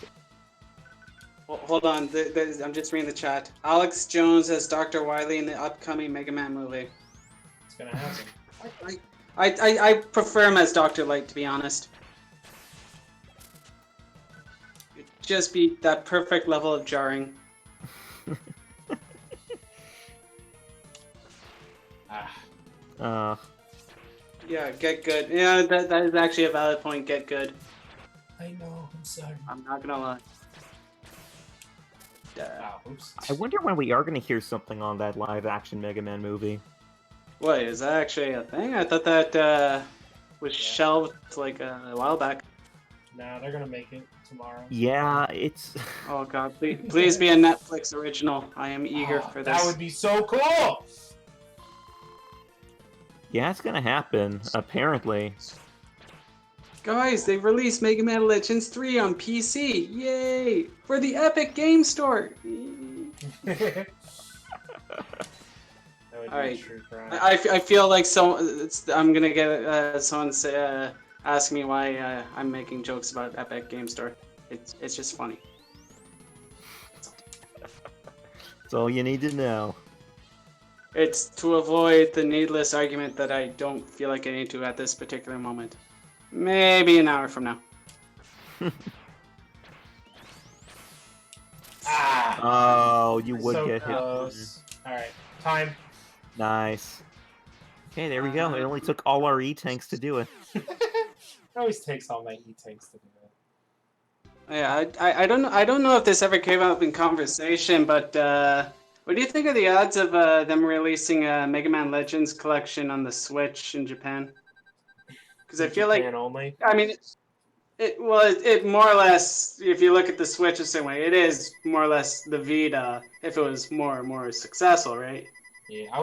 Well, hold on, I'm just reading the chat. Alex Jones as Dr. Wily in the upcoming Mega Man movie. It's gonna happen. I prefer him as Dr. Light, to be honest. It'd just be that perfect level of jarring. Yeah, get good. Yeah, that is actually a valid point. Get good. I know. I'm sorry. I'm not gonna lie. Oops. I wonder when we are going to hear something on that live-action Mega Man movie. What, is that actually a thing? I thought that was shelved like a while back. Nah, they're gonna make it tomorrow. Yeah, it's... Oh god, please be a Netflix original. I am eager for this. That would be so cool! Yeah, it's gonna happen, apparently. Guys, they released Mega Man Legends 3 on PC. Yay! For the Epic Game Store. That would be a Alright. true crime. I feel like I'm gonna get someone say ask me why I'm making jokes about Epic Game Store. It's just funny. That's all you need to know. It's to avoid the needless argument that I don't feel like getting into at this particular moment. Maybe an hour from now. Ah! Oh, you would So get hit. close. Alright, time. Nice. Okay, there we go. It only took all our E-tanks to do it. It always takes all my E-tanks to do that. Yeah, I don't know if this ever came up in conversation, but what do you think of the odds of them releasing a Mega Man Legends collection on the Switch in Japan? Because I feel like, Japan only. I mean, it more or less, if you look at the Switch the same way, it is more or less the Vita if it was more successful, right? Yeah, I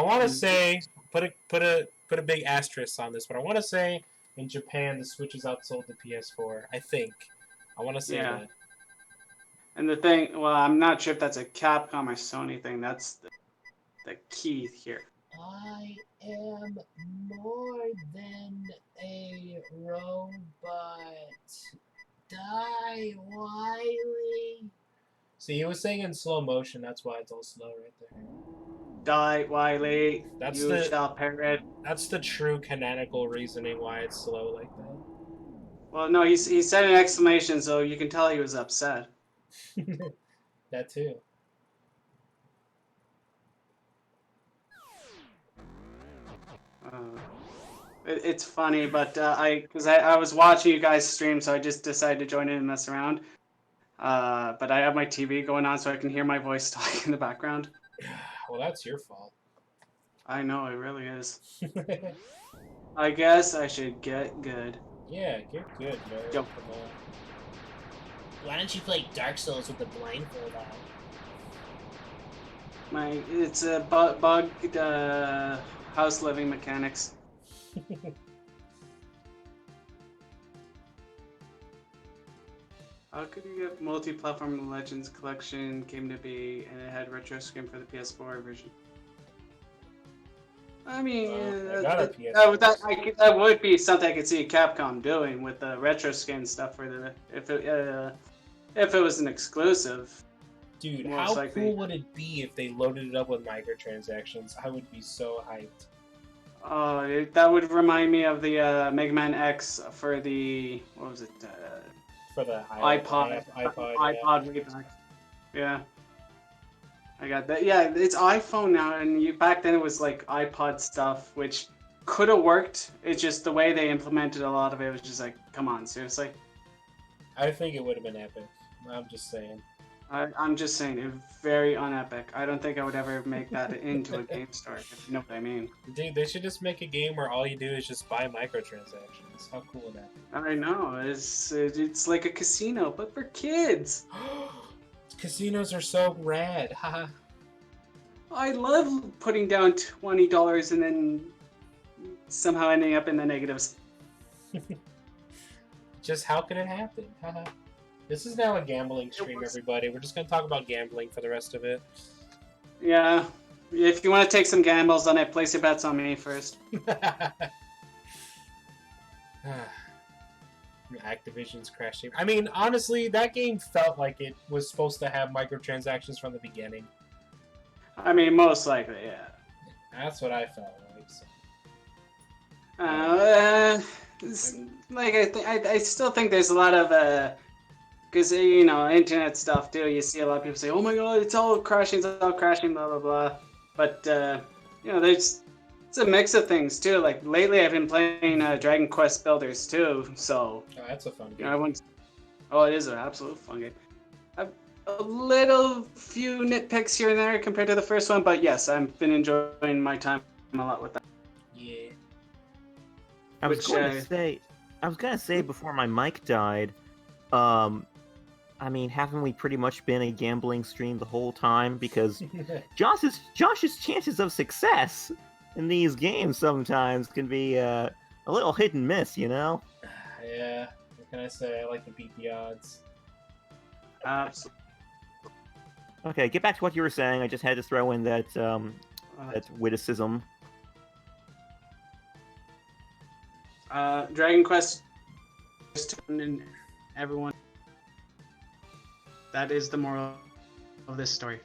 wanna say put a big asterisk on this, but I wanna say in Japan the Switch is outsold the PS4. I think. I wanna say Yeah. that. And the thing, well, I'm not sure if that's a Capcom or Sony thing. That's the key here. I am more than a robot. Die, Wiley. See, he was saying in slow motion, that's why it's all slow right there. Die, Wiley. That's You the- shall perish. That's the true canonical reasoning why it's slow like Well, no, he said an exclamation, so you can tell he was upset. that. That too. It's funny, but because I was watching you guys stream, so I just decided to join in and mess around. But I have my TV going on, so I can hear my voice talking in the background. Well, that's your fault. I know, it really is. I guess I should get good. Yeah, get good, man. Yo. Come on. Why don't you play Dark Souls with the blindfold on? It's a bugged house living mechanics. How could you get multi-platform Legends collection came to be and it had retro skin for the PS4 version? I mean, I got a PS4. that would be something I could see Capcom doing with the retro skin stuff for the if it was an exclusive. Dude, Most how likely. cool would it be if they loaded it up with microtransactions? I would be so hyped. That would remind me of the Mega Man X for the what was it? For the iPod way back. Yeah. I got that. Yeah, it's iPhone now, and back then it was like iPod stuff, which could have worked. It's just the way they implemented a lot of it was just like, come on, seriously. I think it would have been epic. I'm just saying. I'm just saying, it was very unepic. I don't think I would ever make that into a game store, if you know what I mean. Dude, they should just make a game where all you do is just buy microtransactions. How cool would that be? I know, it's like a casino, but for kids. Casinos are so rad. Haha. I love putting down $20 and then somehow ending up in the negatives. Just how can it happen? Haha. This is now a gambling stream, everybody. We're just gonna talk about gambling for the rest of it. Yeah, if you want to take some gambles on it, place your bets on me first. Activision's Crash Team. I mean, honestly, that game felt like it was supposed to have microtransactions from the beginning. I mean, most likely, yeah. That's what I felt like. So. I still think there's a lot of because you know, internet stuff too. You see a lot of people say, "Oh my God, it's all crashing, blah blah blah." But you know, it's a mix of things too. Like lately, I've been playing Dragon Quest Builders too, so Oh, that's a fun you game. know, I wouldn't. Oh, it is an absolute fun game. I've a little few nitpicks here and there compared to the first one, but yes, I've been enjoying my time a lot with that. Yeah. I was Which, gonna say before my mic died, I mean, haven't we pretty much been a gambling stream the whole time? Because Josh's chances of success in these games sometimes can be a little hit and miss, you know? Yeah. What can I say? I like to beat the odds. Absolutely. Okay, get back to what you were saying. I just had to throw in that witticism. Dragon Quest and everyone. That is the moral of this story.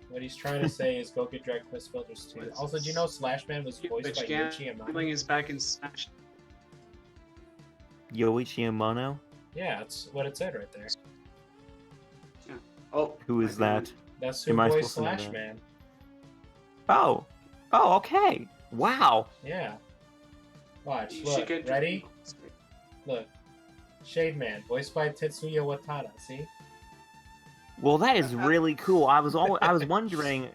What he's trying to say is go get Dragon Quest Builders 2. Also, do you know Slashman was voiced by Yoichi Gambling Amano? is back in Smash. Yoichi Amano? Yeah, that's what it said right there. Oh, Who is that? That's who Am I voiced supposed to know Slashman. Oh. Oh, okay. Wow. Yeah. Watch, you look, should get ready? Look. Shade Man, voiced by Tetsuya Watada, see? Well, that is really cool. I was wondering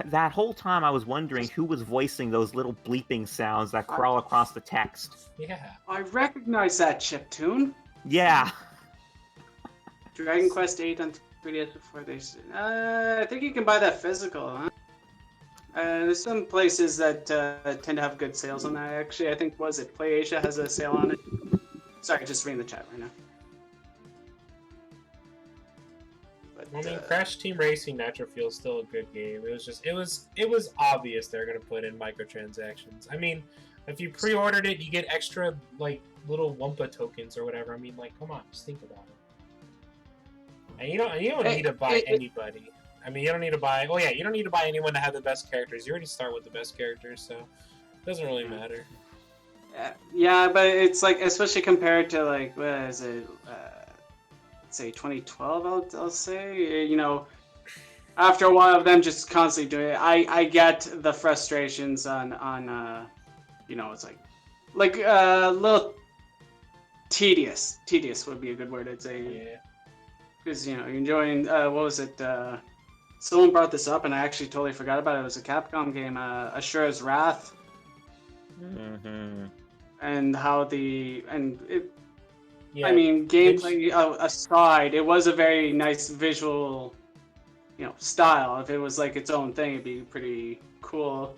that whole time. I was wondering who was voicing those little bleeping sounds that crawl across the text. Yeah. I recognize that chiptune. Yeah. Dragon Quest 8 on 3DS before they. I think you can buy that physical, huh? There's some places that tend to have good sales on that. Actually, I think PlayAsia has a sale on it. Sorry, just reading the chat right now. But, I mean, Crash Team Racing Nitro Fuel is still a good game. It was obvious they're gonna put in microtransactions. I mean, if you pre-ordered it, you get extra like little Wumpa tokens or whatever. I mean, like, come on, just think about it. And you don't need to buy anybody. I mean, you don't need to buy. Oh yeah, you don't need to buy anyone to have the best characters. You already start with the best characters, so it doesn't really matter. Yeah, but it's like, especially compared to like, what is it? Say 2012. I'll say. You know, after a while of them just constantly doing it, I get the frustrations on you know, it's like a little tedious. Tedious would be a good word, I'd say. Yeah. Because, you know, you're enjoying, what was it? Someone brought this up and I actually totally forgot about it. It was a Capcom game, Ashura's Wrath. Mm-hmm. And how Yeah. I mean, gameplay aside, it was a very nice visual, you know, style. If it was like its own thing, it'd be pretty cool.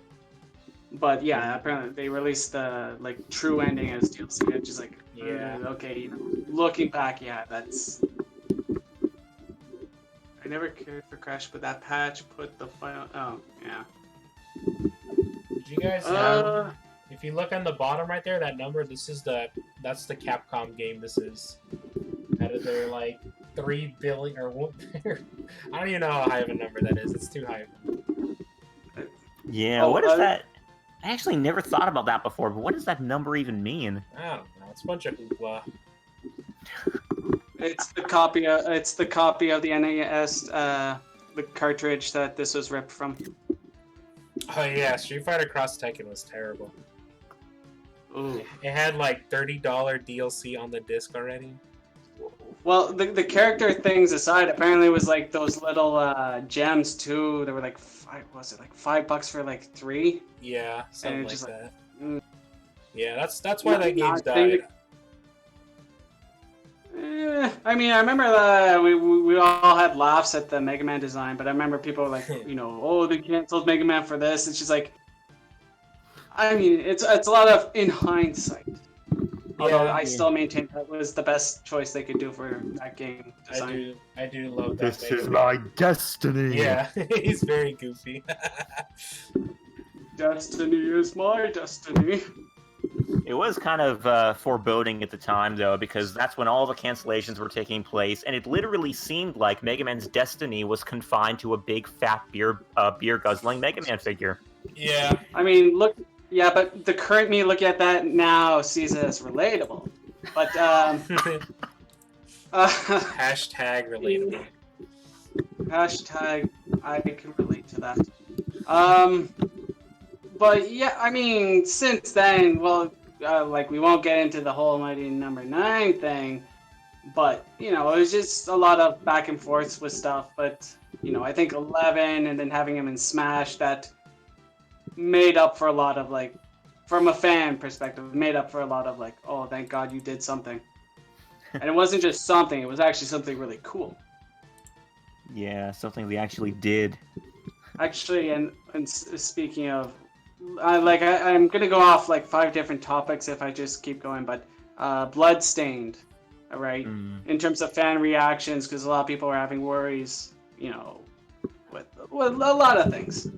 But yeah, apparently they released the like true ending as DLC. It's just like, Yeah. okay, you know, looking back, yeah, that's. I never cared for Crash, but that patch put the final. Oh, yeah. Did you guys know? If you look on the bottom right there, that number, that's the Capcom game. This is out of their like 3 billion or I don't even know how high of a number that is. It's too high. Yeah. What is that? I actually never thought about that before. But what does that number even mean? I don't know. It's a bunch of hoopla. It's the copy of the NES, the cartridge that this was ripped from. Oh yeah, Street Fighter Cross Tekken was terrible. Ooh. It had like $30 DLC on the disc already. Well, the character things aside, apparently it was like those little gems too. They were like $5 for like 3? Yeah, something like just that. Mm. Yeah, that's why that game died. I mean, I remember we all had laughs at the Mega Man design, but I remember people were like, you know, oh, they canceled Mega Man for this. It's just like, I mean, it's a lot of in hindsight. Although I still maintain that was the best choice they could do for that game design. I do love that. This is my destiny. Yeah, he's very goofy. Destiny is my destiny. It was kind of foreboding at the time, though, because that's when all the cancellations were taking place, and it literally seemed like Mega Man's destiny was confined to a big, fat, beer-guzzling Mega Man figure. Yeah. I mean, but the current me looking at that now sees it as relatable. But, Hashtag relatable. Hashtag I can relate to that. But yeah, I mean, since then, well, like we won't get into the whole Mighty Number 9 thing, but you know, it was just a lot of back and forths with stuff. But you know, I think 11 and then having him in Smash, that made up for a lot of like, from a fan perspective, made up for a lot of like, oh, thank God you did something. And it wasn't just something; it was actually something really cool. Yeah, something we actually did. Actually, and speaking of. I'm gonna go off like 5 different topics if I just keep going, but Bloodstained, all right, Mm. in terms of fan reactions, because a lot of people are having worries, with a lot of things.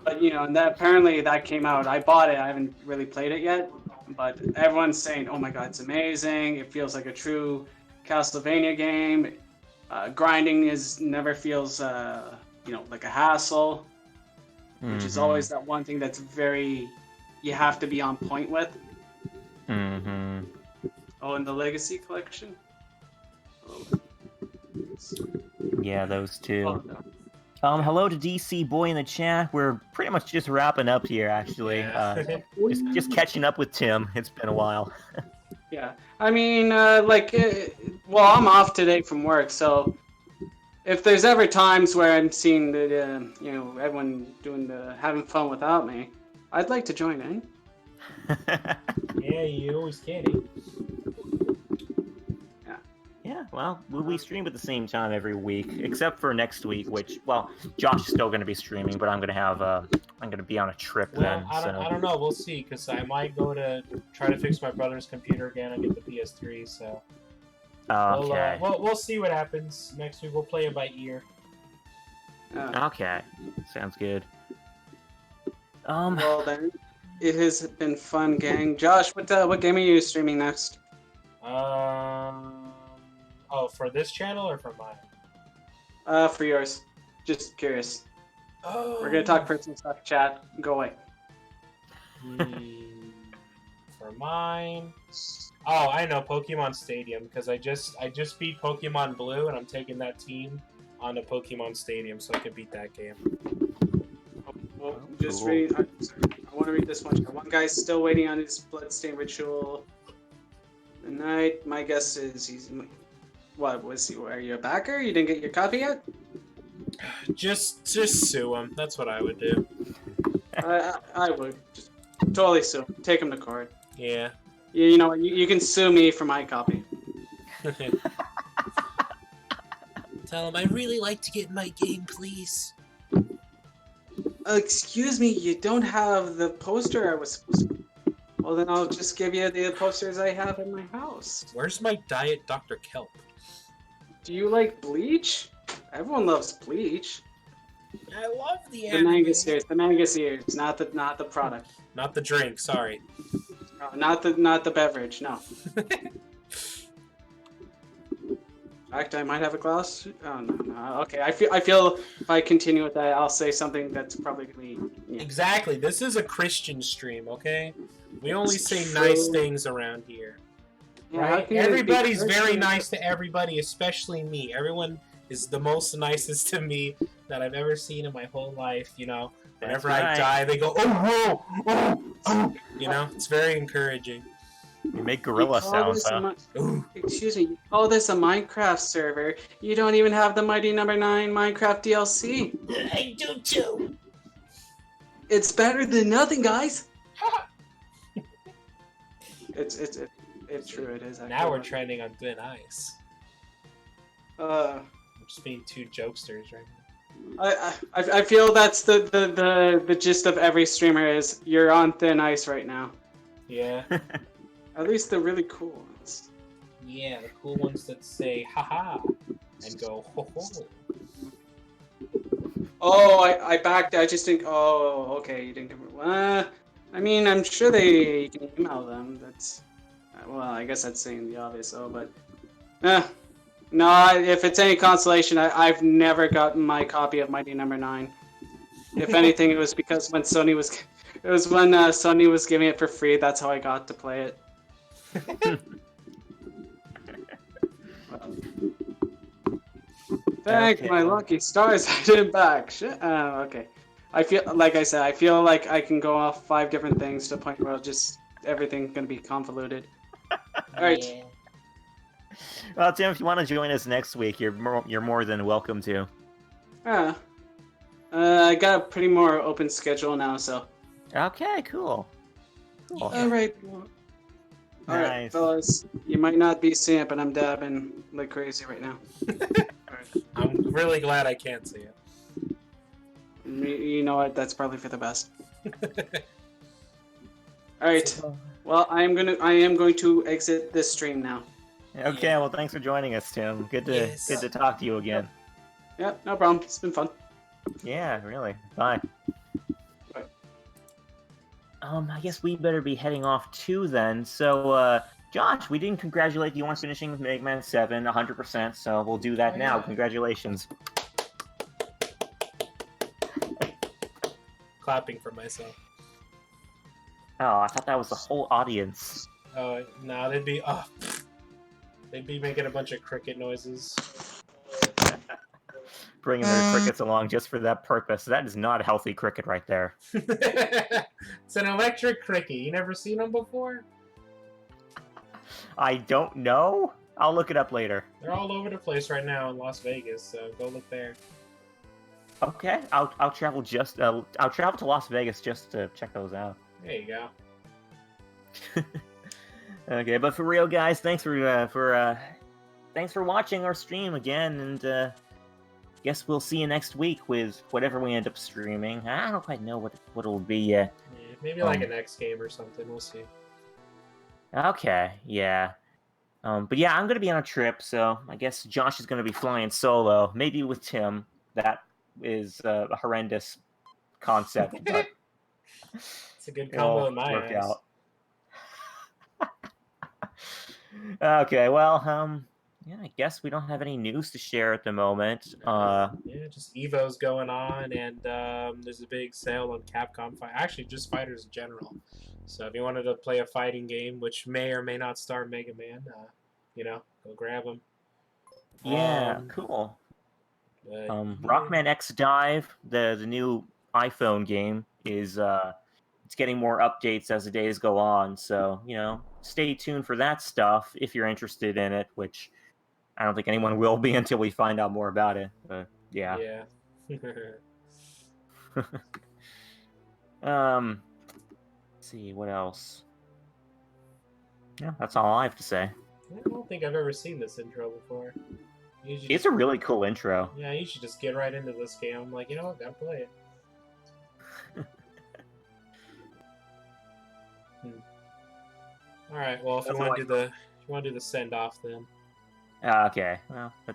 But and that apparently that came out. I bought it. I haven't really played it yet, but everyone's saying, "Oh my god, it's amazing! It feels like a true Castlevania game. Grinding never feels like a hassle, which is always that one thing that's you have to be on point with." Mm-hmm. Oh, and the Legacy Collection. Oh. Yeah, those two. Oh, no. Hello to DC Boy in the chat. We're pretty much just wrapping up here, actually. Yeah. Just catching up with Tim. It's been a while. Yeah, I mean, well, I'm off today from work, so if there's ever times where I'm seeing that, everyone having fun without me, I'd like to join in. Yeah, you always can. Eh? Yeah, well, we stream at the same time every week, except for next week, which, well, Josh is still going to be streaming, but I'm going to be on a trip Well, then. I don't know. We'll see, because I might go to try to fix my brother's computer again and get the PS3. So Okay. we'll see what happens next week. We'll play it by ear. Okay. Sounds good. Well then, it has been fun, gang. Josh, what game are you streaming next? Oh, for this channel or for mine? For yours. Just curious. Oh. We're gonna talk personal stuff, chat. Go away. For mine. Oh, I know, Pokemon Stadium, because I just beat Pokemon Blue, and I'm taking that team onto Pokemon Stadium so I can beat that game. Well, Cool. I want to read this one. One guy's still waiting on his Bloodstain ritual. Tonight, my guess is what was he? Are you a backer? You didn't get your copy yet? Just sue him. That's what I would do. I would just totally sue. Take him to court. Yeah. You know what? You can sue me for my copy. Tell him I really like to get my game, please. Excuse me, you don't have the poster I was supposed to. Well, then I'll just give you the posters I have in my house. Where's my Diet Dr. Kelp? Do you like Bleach? Everyone loves Bleach. I love the The anime. manga series, not the product. Not the drink, sorry. No, not the beverage. No. In fact, I might have a glass. Oh no. Okay, I feel if I continue with that, I'll say something that's probably gonna be. Yeah. Exactly. This is a Christian stream, okay? We only It's say true. nice things around here. Yeah, how Right? can you Everybody's be very Christian? nice to everybody, especially me. Everyone is the most nicest to me that I've ever seen in my whole life, Whenever I right. die, they go, oh, oh, oh. It's very encouraging. You make gorilla You call sounds, this a huh? Ooh. Excuse me. You call this a Minecraft server? You don't even have the Mighty Number 9 Minecraft DLC. I do too. It's better than nothing, guys. It's true. It is. Now we're trending on thin ice. Uh, I'm just being two jokesters right now. I feel that's the gist of every streamer is you're on thin ice right now. Yeah. At least the really cool ones. Yeah, the cool ones that say haha and go ho ho. Oh, I backed. I just think. Oh, okay. You didn't give. I mean, I'm sure you can email them. That's. Well, I guess that's saying the obvious. Oh, but. No. If it's any consolation, I've never gotten my copy of Mighty Number 9. If anything, it was because when Sony was. It was when Sony was giving it for free. That's how I got to play it. Thank Okay. my lucky stars I did back. Shit. Okay. I feel like I said. I feel like I can go off 5 different things to the point where just everything's gonna be convoluted. All right. Yeah. Well, Tim, if you want to join us next week, you're more than welcome to. I got a pretty more open schedule now, so. Okay, cool. Cool. All right. All right, Nice. fellas. You might not be seeing it, but I'm dabbing like crazy right now. I'm really glad I can't see it. You know what? That's probably for the best. All right. Well, I am going to exit this stream now. Okay, Yeah. well, thanks for joining us, Tim. Good Yes. to talk to you again. Yeah, no problem. It's been fun. Yeah, really. Bye. Bye. I guess we better be heading off too then. So, Josh, we didn't congratulate you on finishing Mega Man 7 100%, so we'll do that Oh, now. yeah. Congratulations. Clapping for myself. Oh, I thought that was the whole audience. Oh, no, they'd be making a bunch of cricket noises. Bringing their crickets along just for that purpose. That is not a healthy cricket right there. It's an electric cricket. You never seen them before? I don't know. I'll look it up later. They're all over the place right now in Las Vegas, so go look there. Okay, I'll travel I'll travel to Las Vegas just to check those out. There you go. Okay, but for real, guys, thanks for watching our stream again, and guess we'll see you next week with whatever we end up streaming. I don't quite know what it'll be yet. Yeah, maybe like an X game or something. We'll see. Okay, yeah. But yeah, I'm gonna be on a trip, so I guess Josh is gonna be flying solo, maybe with Tim. That is a horrendous concept, but It's a good combo in my work eyes. out. Okay, well, yeah, I guess we don't have any news to share at the moment. Yeah, just Evo's going on, and there's a big sale on Capcom. Actually, just fighters in general. So if you wanted to play a fighting game, which may or may not star Mega Man, go grab them. Yeah, cool. Yeah. Rockman X Dive, the new iPhone game, is it's getting more updates as the days go on. So stay tuned for that stuff if you're interested in it. Which I don't think anyone will be until we find out more about it. But yeah. Let's see what else. Yeah, that's all I have to say. I don't think I've ever seen this intro before. It's a really cool intro. Yeah, you should just get right into this game. I'm like, you know what, gotta play it. All right. Well, if you want to do the send off, then. Okay. Well, I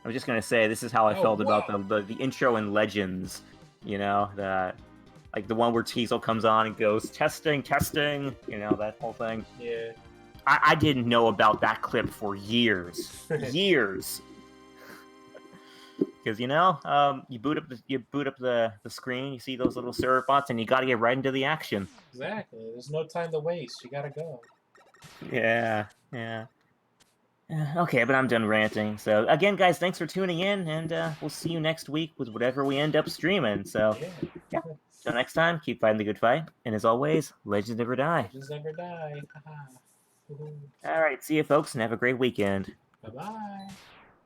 was just gonna say this is how I felt about the intro in Legends. Like the one where Teasel comes on and goes testing, that whole thing. Yeah. I didn't know about that clip for years, years. Because you boot up the screen, you see those little server bots, and you got to get right into the action. Exactly. There's no time to waste. You gotta go. Yeah. Okay, but I'm done ranting. So again, guys, thanks for tuning in, and we'll see you next week with whatever we end up streaming. So yeah. Till next time, keep fighting the good fight, and as always, legends never die. Legends never die. All right, see you folks, and have a great weekend. Bye bye.